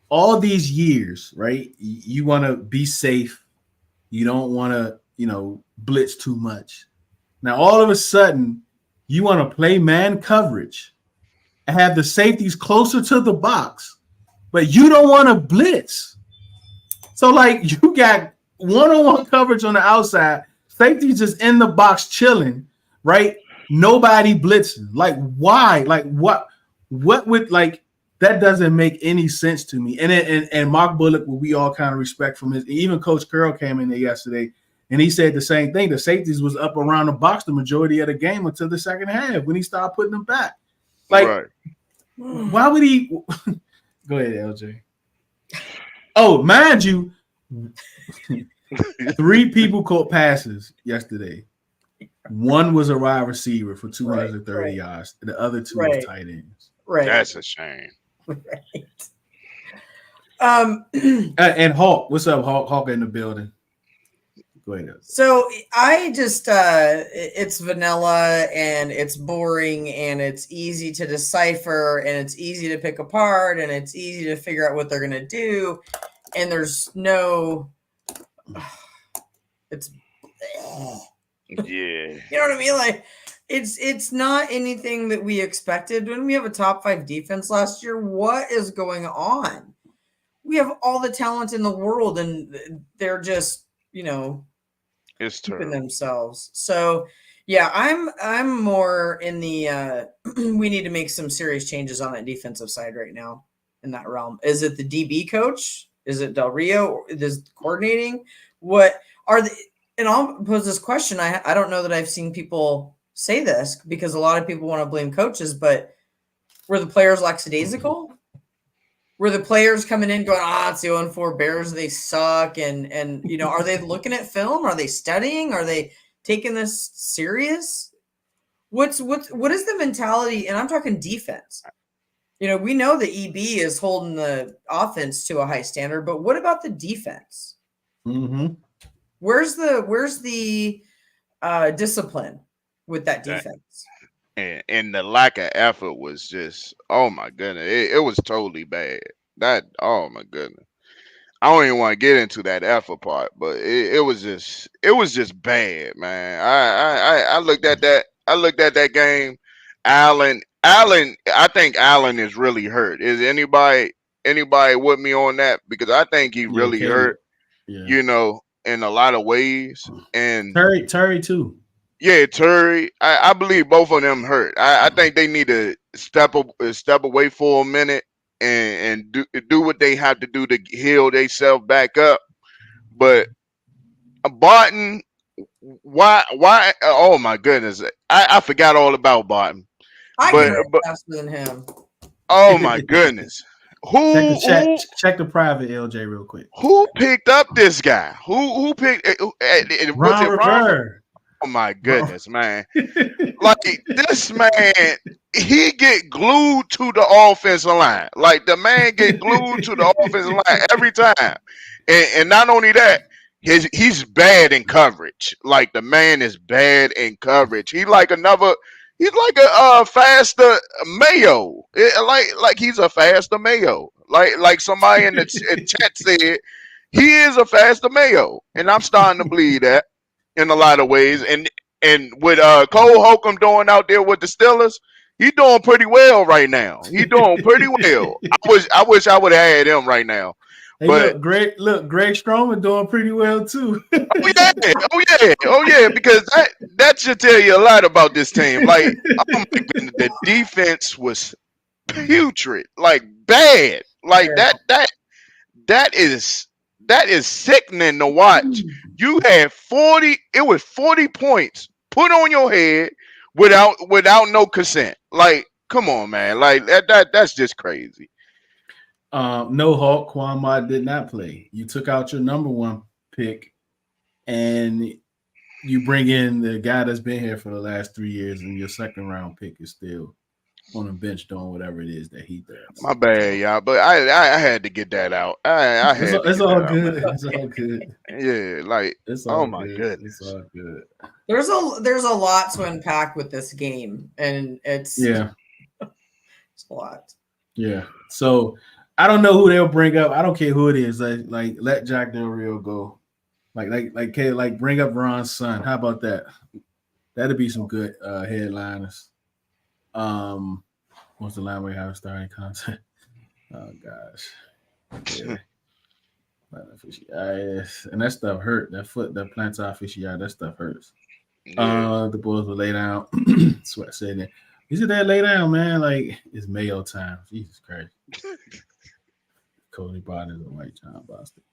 all these years, right? You want to be safe. You don't want to, blitz too much. Now, all of a sudden, you want to play man coverage and have the safeties closer to the box, but you don't want to blitz. So, like, you got one-on-one coverage on the outside, safeties just in the box chilling, right? Nobody blitzing. Like, why? Like, what would, like, that doesn't make any sense to me. And Mark Bullock, what we all kind of respect from his, even Coach Curl came in there yesterday, and he said the same thing. The safeties was up around the box the majority of the game until the second half when he started putting them back. Like, right. Why would he? Go ahead, LJ. Oh, mind you, 3 people caught passes yesterday. 1 was a wide receiver for 230 yards. The other 2 were tight ends. Right. That's a shame. Right. And Hawk, what's up, Hawk? Hawk in the building. Go ahead. So I just it's vanilla and it's boring and it's easy to decipher and it's easy to pick apart and it's easy to figure out what they're gonna do, and there's no it's yeah. You know what I mean? Like it's not anything that we expected. When we have a top 5 defense last year, what is going on? We have all the talent in the world and they're just, it's keeping themselves. So yeah, I'm more in the we need to make some serious changes on that defensive side right now in that realm. Is it the DB coach? Is it Del Rio? Is it coordinating? What are the? And I'll pose this question. I don't know that I've seen people say this because a lot of people want to blame coaches, but were the players lackadaisical? Were the players coming in going, it's the 0-4 Bears, they suck, and are they looking at film? Are they studying? Are they taking this serious? What is the mentality? And I'm talking defense. We know the EB is holding the offense to a high standard, but what about the defense? Mm-hmm. Where's the discipline with that defense? And the lack of effort was just, oh my goodness, it was totally bad. Oh my goodness, I don't even want to get into that effort part, but it was just bad, man. I looked at that game. Allen, I think Allen is really hurt. Is anybody with me on that? Because I think he really hurt. Yeah. In a lot of ways. And Terry too. Yeah, Terry. I believe both of them hurt. I think they need to step away for a minute and do what they have to do to heal themselves back up. But Barton, why? Oh my goodness, I forgot all about Barton. I can But run faster than him. oh my goodness, Check the who chat. who Check the private, LJ, real quick. who picked up this guy? Who picked? Was Ron it Ron? Rivera. Oh my Ron. goodness, man! Like this man, he get glued to the offensive line. Like the man get glued to the offensive line every time. And not only that, he's bad in coverage. Like the man is bad in coverage. He's like a faster Mayo. Like he's a faster Mayo. Like somebody in the chat said, he is a faster Mayo, and I'm starting to believe that in a lot of ways. And with Cole Holcomb doing out there with the Steelers, he's doing pretty well right now. He's doing pretty well. I wish I would have had him right now. Hey, But Greg Stroman doing pretty well too. oh yeah, because that should tell you a lot about this team. Like, oh my goodness, the defense was putrid, like bad, like that is sickening to watch. You had 40, it was 40 points put on your head without no consent. Like, come on, man. Like that's just crazy. No, Hawk Kwame did not play. You took out your number one pick and you bring in the guy that's been here for the last 3 years, and your second round pick is still on the bench doing whatever it is that he does. My bad, y'all, but I had to get that out. It's all good. It's all good. Yeah, like It's all oh my good. goodness. It's all good. There's a lot to unpack with this game, and it's a lot. Yeah. So I don't know who they'll bring up. I don't care who it is. Like let Jack Del Rio go. Like bring up Ron's son. How about that? That'd be some good headliners. What's the line we have starting content? Oh gosh. Yeah. And that stuff hurt. That plantar fasciitis, that stuff hurts. Yeah. The boys will lay down. Sweat said that. He said that lay down, man. Like it's Mayo time. Jesus Christ. Cody Barton is a white John Boston.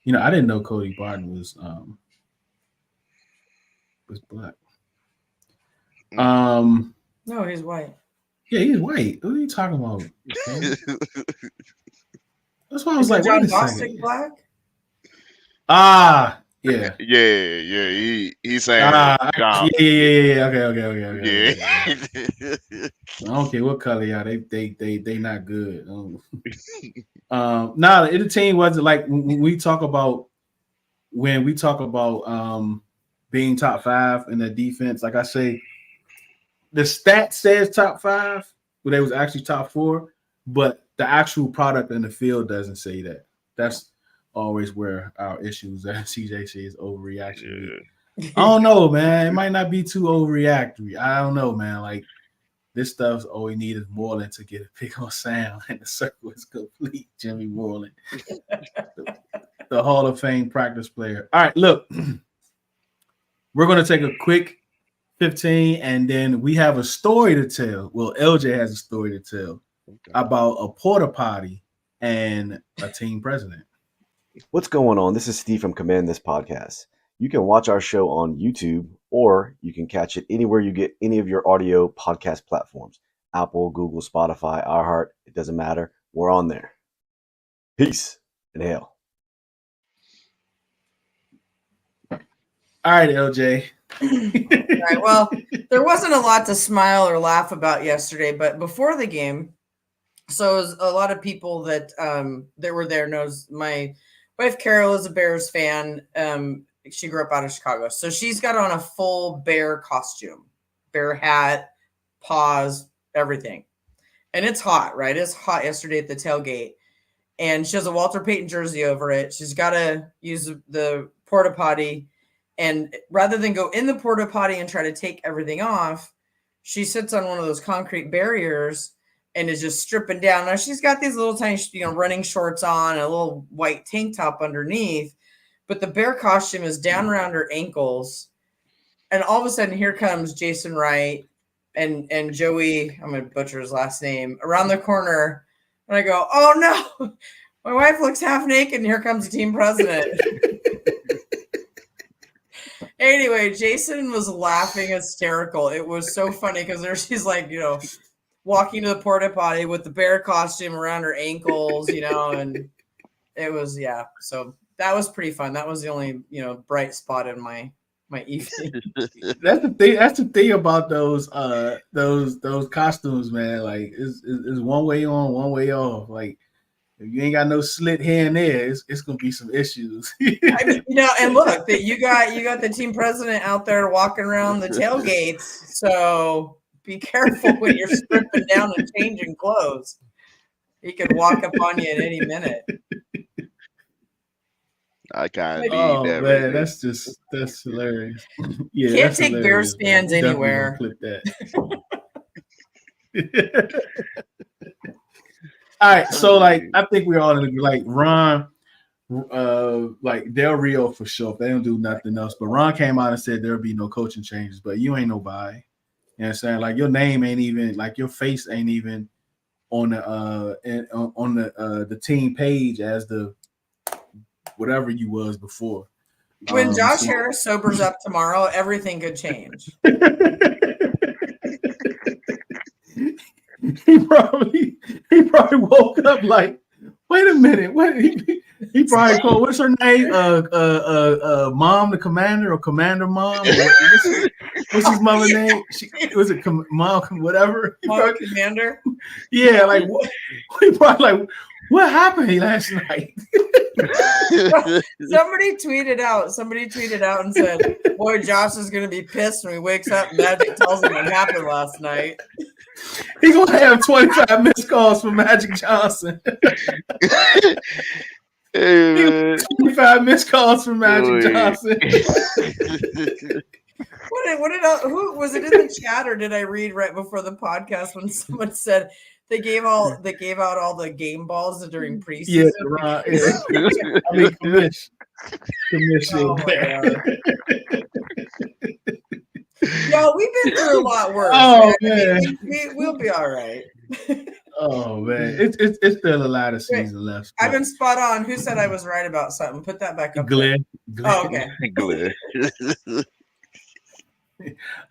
You know, I didn't know Cody Barton was black. No, he's white. Yeah, he's white. What are you talking about? Okay? That's why I was like, John wait a Bostic second. Black? Ah, yeah. Yeah. He's saying Yeah. John. Okay. I don't care what color y'all. They not good. The team wasn't like when we talk about being top five in the defense. Like I say, the stat says top five, but they was actually top four. But the actual product in the field doesn't say that. That's always where our issues at CJ says overreaction. Yeah. I don't know, man. It might not be too overreactory. I don't know, man. Like this stuff's all we need is Moreland to get a pick on Sam, and the circle is complete. Jimmy Moreland, the Hall of Fame practice player. All right, look, we're going to take a quick 15, and then we have a story to tell. Well, LJ has a story to tell about a porta potty and a team president. What's going on? This is Steve from Command This Podcast. You can watch our show on YouTube, or you can catch it anywhere you get any of your audio podcast platforms. Apple, Google, Spotify, iHeart, it doesn't matter. We're on there. Peace and hail. All right, LJ. All right, well, there wasn't a lot to smile or laugh about yesterday, but before the game, so it was a lot of people that were there knows my wife Carol is a Bears fan. She grew up out of Chicago, so she's got on a full bear costume, bear hat, paws, everything, and it's hot, right? It's hot yesterday at the tailgate, and she has a Walter Payton jersey over it. She's got to use the porta potty. And rather than go in the porta potty and try to take everything off, she sits on one of those concrete barriers and is just stripping down. Now she's got these little tiny, running shorts on and a little white tank top underneath, but the bear costume is down around her ankles. And all of a sudden, here comes Jason Wright and Joey. I'm gonna butcher his last name around the corner, and I go, "Oh no, my wife looks half naked." And here comes the team president. Anyway, Jason was laughing hysterical. It was so funny because there she's like, walking to the porta potty with the bear costume around her ankles, and it was So that was pretty fun. That was the only bright spot in my evening. That's the thing. That's the thing about those costumes, man. Like it's one way on, one way off. Like if you ain't got no slit here and there, it's gonna be some issues. I mean, and look, that you got the team president out there walking around the tailgates. So be careful when you're stripping down and changing clothes. He could walk up on you at any minute. I kind of Oh that man, right that's hilarious. Yeah, Can't that's take hilarious, Bears fans man. anywhere. Clip that. All right, so like I think we're all in the like Ron, like Del Rio for sure. They don't do nothing else. But Ron came out and said there'll be no coaching changes. But you ain't nobody. You know what I'm saying? Like your name ain't even like your face ain't even on the team page as the whatever you was before. When Josh Harris sobers up tomorrow, everything could change. He probably woke up like, wait a minute, what he probably called, what's her name? Mom the Commander or Commander Mom? What's his mother's name? Was it Mom whatever? Mom Commander? Yeah, like what he probably like, what happened last night? Somebody tweeted out and said, boy, Josh is gonna be pissed when he wakes up and Magic tells him what happened last night. He's gonna have 25 missed calls from Magic Johnson. Hey, 25 missed calls from Magic Johnson. Who was it in the chat, or did I read right before the podcast when someone said they gave out all the game balls during preseason? Yeah, right. Yeah. I mean, commission. Oh my God. Yo, we've been through a lot worse. Oh man, we'll be all right. Oh man, it's still a lot of season left. I've been spot on. Who said I was right about something? Put that back up. Glenn. Oh, okay. Glenn.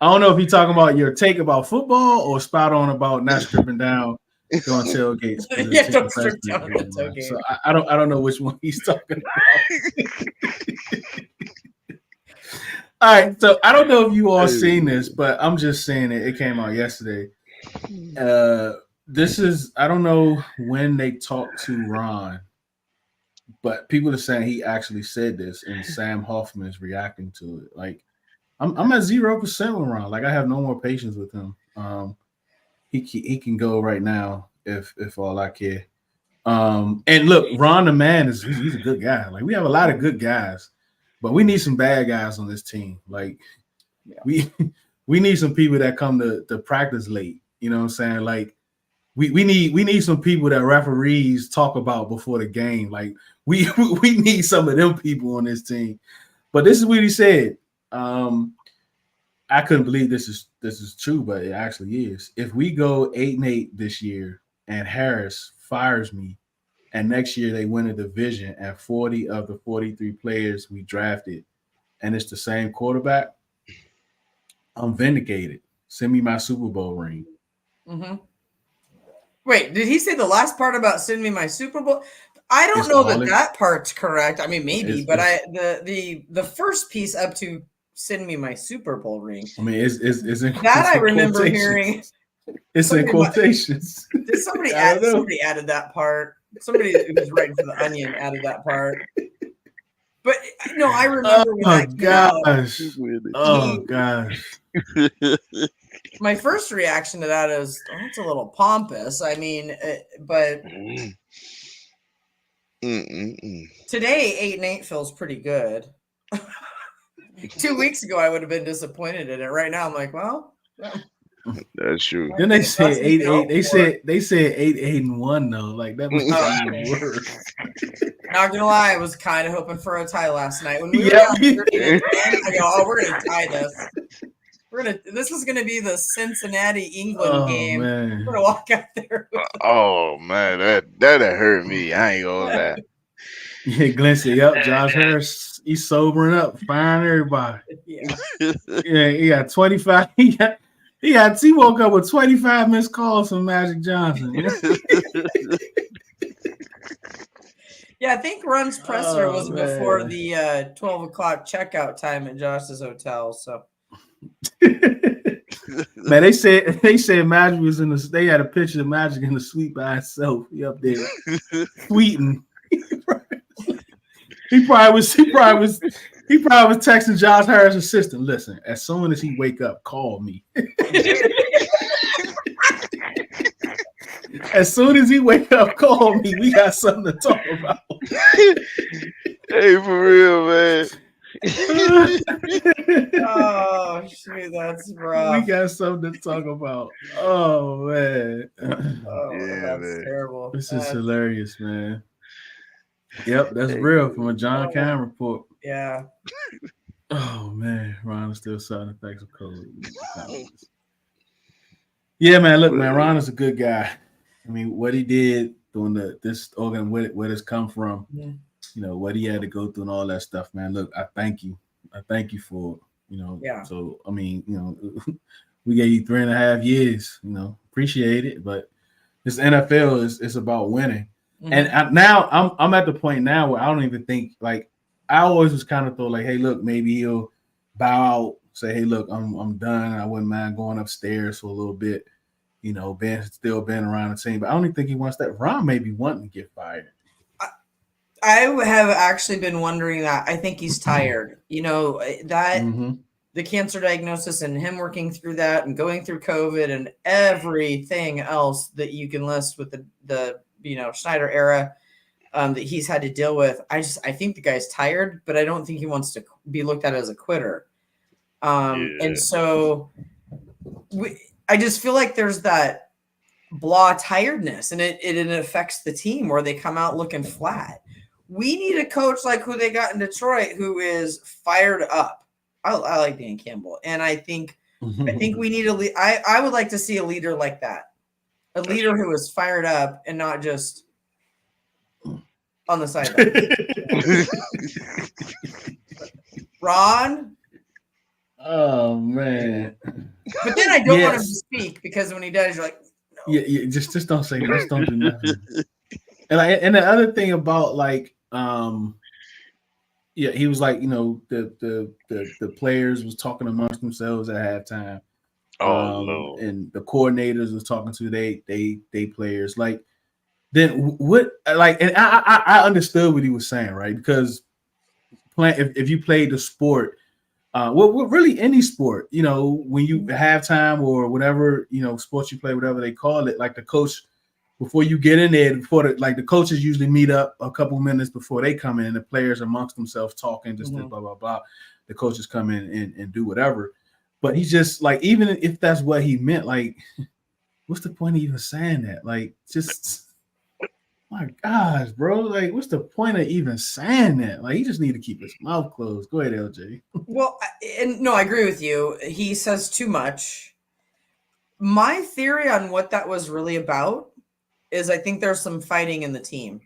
I don't know if you're talking about your take about football or spot on about not stripping down going tailgates. Yeah, don't strip down on the tailgate. So I don't know which one he's talking about. All right, so I don't know if you all seen this, but I'm just saying it. It came out yesterday. This is, I don't know when they talked to Ron, but people are saying he actually said this, and Sam Hoffman is reacting to it. Like, I'm at 0% with Ron. Like, I have no more patience with him. He can go right now if all I care. And look, Ron the man he's a good guy. Like, we have a lot of good guys. But we need some bad guys on this team. Like we need some people that come to practice late. You know what I'm saying? Like we need some people that referees talk about before the game. Like we need some of them people on this team. But this is what he said. I couldn't believe this is true, but it actually is. If we go 8-8 this year and Harris fires me, and next year they win a division, and 40 of the 43 players we drafted, and it's the same quarterback, I'm vindicated. Send me my Super Bowl ring. Mm-hmm. Wait, did he say the last part about send me my Super Bowl? I don't know that part's correct. I mean, maybe, but the first piece up to send me my Super Bowl ring. I mean, it's in that I remember hearing. It's in quotations. Did somebody added that part? Somebody who was writing for the Onion added that part. But no, I remember when gosh. Oh gosh. My first reaction to that is, it's a little pompous. I mean, but today 8-8 feels pretty good. 2 weeks ago, I would have been disappointed in it. Right now, I'm like, well. That's true. Then they said Unless you 8-8. go for it. They said 8-1 though. Like that must be even worse. Not gonna lie, I was kind of hoping for a tie last night. When we were Yep. down 13-10, I go, "Oh, we're gonna tie this. This is gonna be the Cincinnati England game. Man. We're gonna walk out there." Oh man, that hurt me. I ain't gonna lie. Yeah, Glenn said, "Yep, Josh Harris, he's sobering up, firing everybody." Yeah. Yeah, he got 25. He woke up with 25 missed calls from Magic Johnson. Yeah, I think Run's presser was before man. the 12 o'clock checkout time at Josh's hotel. So Man, they said Magic was in the. They had a picture of Magic in the suite by himself. He up there tweeting. He probably was texting Josh Harris' assistant. Listen, as soon as he wake up, call me. As soon as he wake up, call me. We got something to talk about. Hey, for real, man. oh shoot, that's rough. We got something to talk about. Oh man. Oh, Yeah, that's man. terrible. This is hilarious, man. Yep, that's real from a John Cam report. Yeah. Oh man, Ron is still side effects of COVID. Yeah, man. Look, man, Ron is a good guy. I mean, what he did doing this organ, where it's come from, Yeah. you know, what he had to go through and all that stuff, man. Look, I thank you. I thank you for it, you know. Yeah. So I mean, you know, we gave you 3.5 years, you know, appreciate it, but this NFL is about winning. Mhm. And now I'm at the point now where I don't even think, like, I always was kind of thought like, hey, look, maybe he'll bow out, say, hey, look, I'm done. I wouldn't mind going upstairs for a little bit, you know, still being around the team. But I don't even think he wants that. Ron may be wanting to get fired. I have actually been wondering that. I think he's tired. You know, that the cancer diagnosis and him working through that and going through COVID and everything else that you can list with the you know, Schneider era that he's had to deal with. I think the guy's tired, but I don't think he wants to be looked at as a quitter. And so I just feel like there's that blah tiredness, and it affects the team where they come out looking flat. We need a coach like who they got in Detroit who is fired up. I like Dan Campbell, and I think we need I would like to see a leader like that. A leader who is fired up and not just on the sideline. Ron? Oh man. But then I don't want him to speak because when he does, you're like, no. Yeah, just don't say that. Just don't do nothing. And the other thing about like he was like, you know, the players was talking amongst themselves at halftime. Lord. And the coordinators was talking to they players. Like, then what? Like, and I understood what he was saying, right? Because if you played the sport, really any sport, you know, when you halftime or whatever, you know, sports you play, whatever they call it, like the coach, before you get in there, the coaches usually meet up a couple minutes before they come in. The players amongst themselves talking, just blah blah blah. The coaches come in and do whatever. But he's just like, even if that's what he meant, like, what's the point of even saying that? Like, just, my gosh, bro. Like, what's the point of even saying that? Like, he just need to keep his mouth closed. Go ahead, LJ. Well, and no, I agree with you. He says too much. My theory on what that was really about is I think there's some fighting in the team.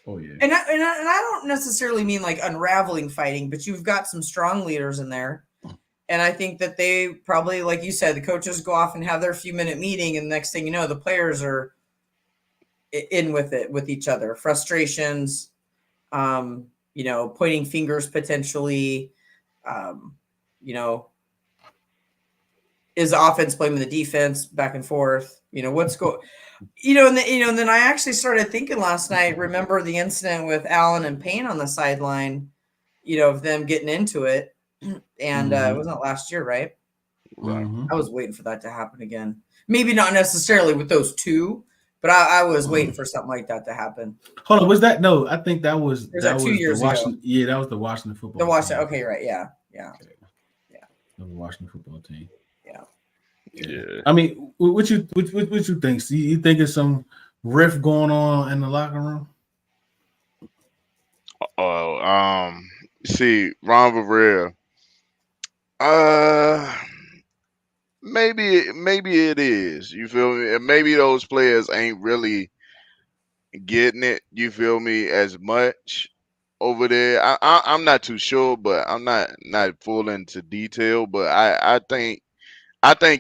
Oh, yeah. And I don't necessarily mean like unraveling fighting, but you've got some strong leaders in there. And I think that they probably, like you said, the coaches go off and have their few-minute meeting, and the next thing you know, the players are in with it, with each other. Frustrations, you know, pointing fingers potentially, you know, is the offense blaming the defense, back and forth, you know, what's going, and then I actually started thinking last night, remember the incident with Allen and Payne on the sideline, you know, of them getting into it. And it wasn't last year, right? Right. I was waiting for that to happen again. Maybe not necessarily with those two, but I was waiting for something like that to happen. Hold on, was that? No, I think that was 2 years ago. Yeah, that was the Washington football. The Washington. Okay, right. Yeah. The Washington football team. Yeah. Yeah. I mean, what you think? See, you think it's some rift going on in the locker room? Oh, see, Ron Rivera. Uh, maybe it is. You feel me? And maybe those players ain't really getting it. You feel me? As much over there. I'm not too sure, but I'm not full into detail. But I think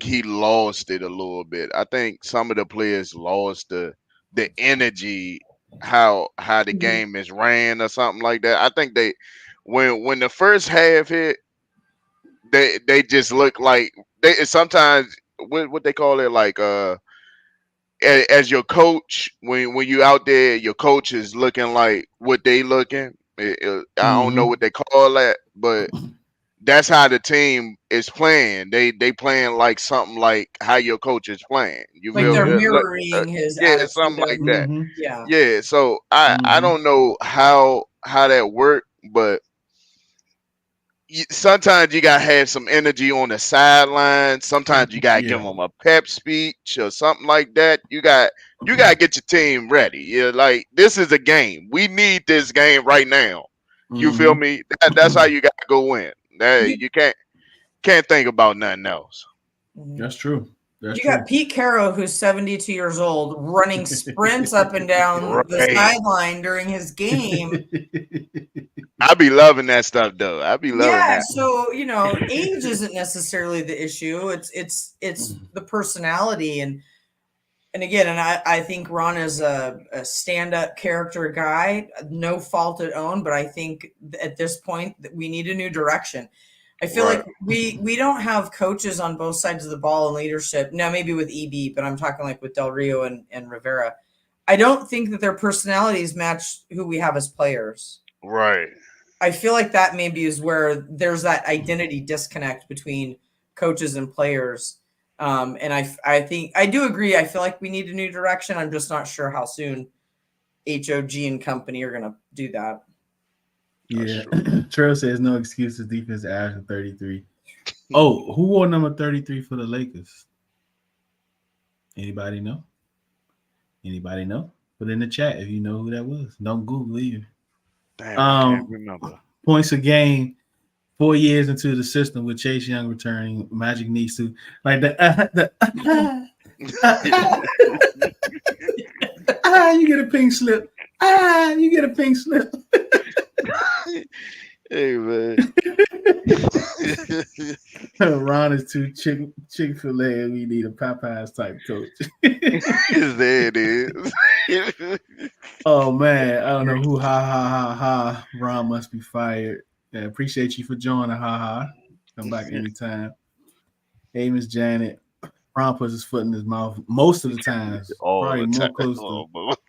he lost it a little bit. I think some of the players lost the energy, how the Mhm. game is ran or something like that. I think they when the first half hit, they just look like they sometimes what they call it, like as your coach, when you out there, your coach is looking like what they looking. I don't know Mm-hmm. what they call that, but that's how the team is playing. They playing like something like how your coach is playing. You Like feel they're Mm-hmm. uh, mirroring his yeah, attitude something like and that. Mm-hmm. yeah. Yeah, so I Mm-hmm. don't know how that worked, but sometimes you gotta have some energy on the sideline. Sometimes you gotta give Yeah. them a pep speech or something like that. You gotta get your team ready. Yeah, like this is a game. We need this game right now. You feel Mm-hmm. me? That's how you gotta go in. That You, you can't think about nothing else. Mhm. That's true. That's You got true. Pete Carroll, who's 72 years old, running sprints up and down the Right. sideline during his game. I be loving that stuff though. I be loving Yeah, that. so age isn't necessarily the issue. It's the personality and again, and I think Ron is a stand-up character guy, no fault at own, but I think at this point that we need a new direction. I feel like Right. we don't have coaches on both sides of the ball in leadership. Now maybe with EB, but I'm talking like with Del Rio and Rivera. I don't think that their personalities match who we have as players. Right. I feel like that maybe is where there's that identity disconnect between coaches and players. And I think I do agree. I feel like we need a new direction. I'm just not sure how soon HOG and company are going to do that. That's Yeah. true. Trail says no excuses. Defense average 33. Oh, who wore number 33 for the Lakers? Anybody know? Anybody know? Put in the chat if you know who that was. Don't Google either. Damn, I can't remember. Points a game, 4 years into the system with Chase Young returning. Magic needs to like you get a pink slip. You get a pink slip. Hey man. Ron is too Chick-fil-A and we need a Popeyes type coach. There it is. Oh man, I don't know who ha. Ron must be fired. Yeah, appreciate you for joining, ha. Come back anytime. Hey, Miss Janet. Ron puts his foot in his mouth most of the times. All Probably the more time. close to Almost.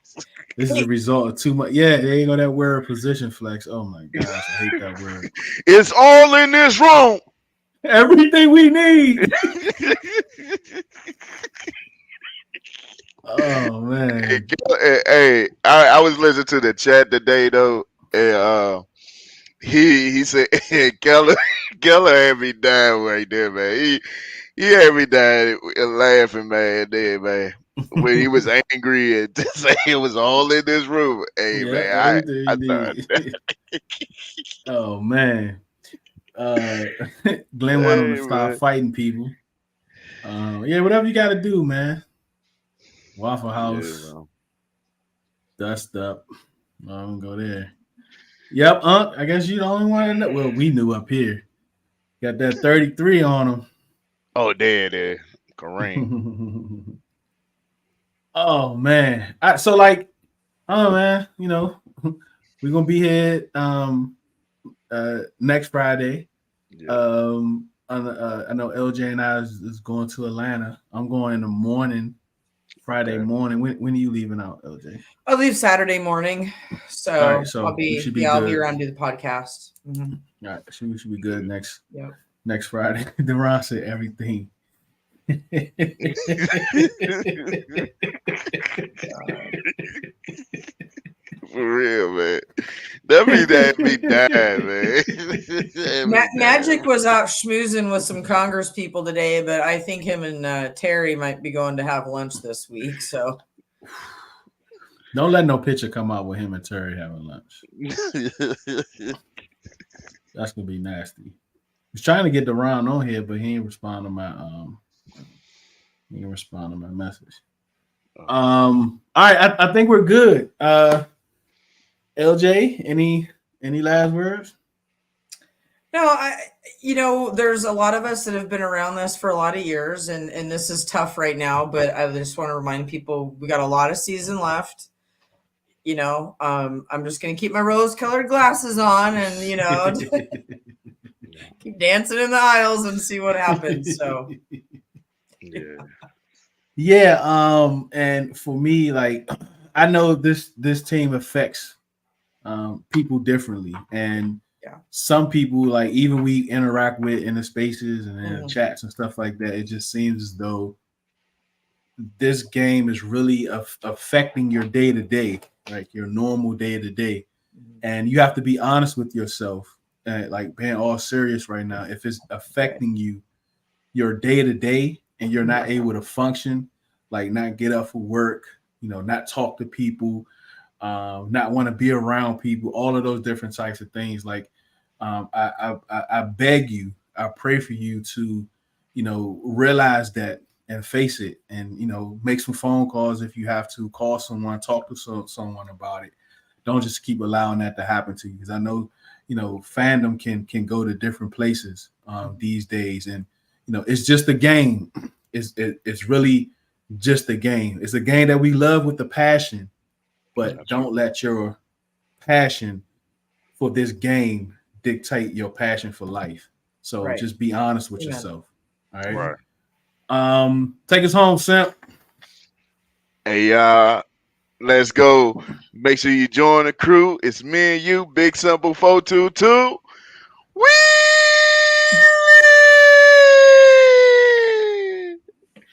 this is a result of too much. Yeah, there you go that word position flex. Oh my gosh, I hate that word. It's all in this room. Everything we need. Oh Hey, man. I was listening to the chat today though, and he said Keller had me dying right there, man. He had me dying and laughing, man. There, man. When he was angry and to say it was all in this room. Hey, Yeah, man, everything I you thought, need. Oh man. Glenn wanted him to hey, stop man. fighting people. Yeah, whatever you got to do, man. Waffle Yeah, House, man. dust up. I'm gonna go there. Yep, I guess you the only one that know. Well, we knew up here. Got that 33 on Oh, there. Kareem. him. Oh man. So like, oh man, we're gonna be here next Friday. Yeah. I know LJ and I is going to Atlanta. I'm going in the morning, Friday Okay. morning. When are you leaving out, LJ? I'll leave Saturday morning, All so right, so we should be I'll be good. around to do the podcast. Mhm. All right, so we should be good Yep. next Friday. Deron said everything. For real, man. That be dad, man. Magic was out schmoozing with some Congress people today, but I think him and Terry might be going to have lunch this week. So Don't let no picture come out with him and Terry having lunch. That's gonna be nasty. He's trying to get the round on here, but he ain't respond to my message. All right, I think we're good. LJ, any last words? No, there's a lot of us that have been around this for a lot of years, and this is tough right now, but I just want to remind people we got a lot of season left. I'm just going to keep my rose-colored glasses on and, keep dancing in the aisles and see what happens. So, yeah. And for me, like, I know this team affects people differently, and some people, like, even we interact with in the spaces and in the chats and stuff like that, it just seems as though this game is really affecting your day-to-day, like your normal day-to-day. And you have to be honest with yourself, like being all serious right now. If it's affecting you, your day-to-day, and you're not able to function, like not get up for work, not talk to people, not want to be around people, all of those different types of things. Like, I beg you, I pray for you to, realize that and face it, and make some phone calls if you have to, call someone, talk to someone about it. Don't just keep allowing that to happen to you, because I know fandom can go to different places these days, and it's just a game. It's really just a game. It's a game that we love with the passion, but don't let your passion for this game dictate your passion for life. So just be honest with yourself. All right. Take us home, Sam. Hey, let's go. Make sure you join the crew. It's me and you, BigSimple 422. Whee!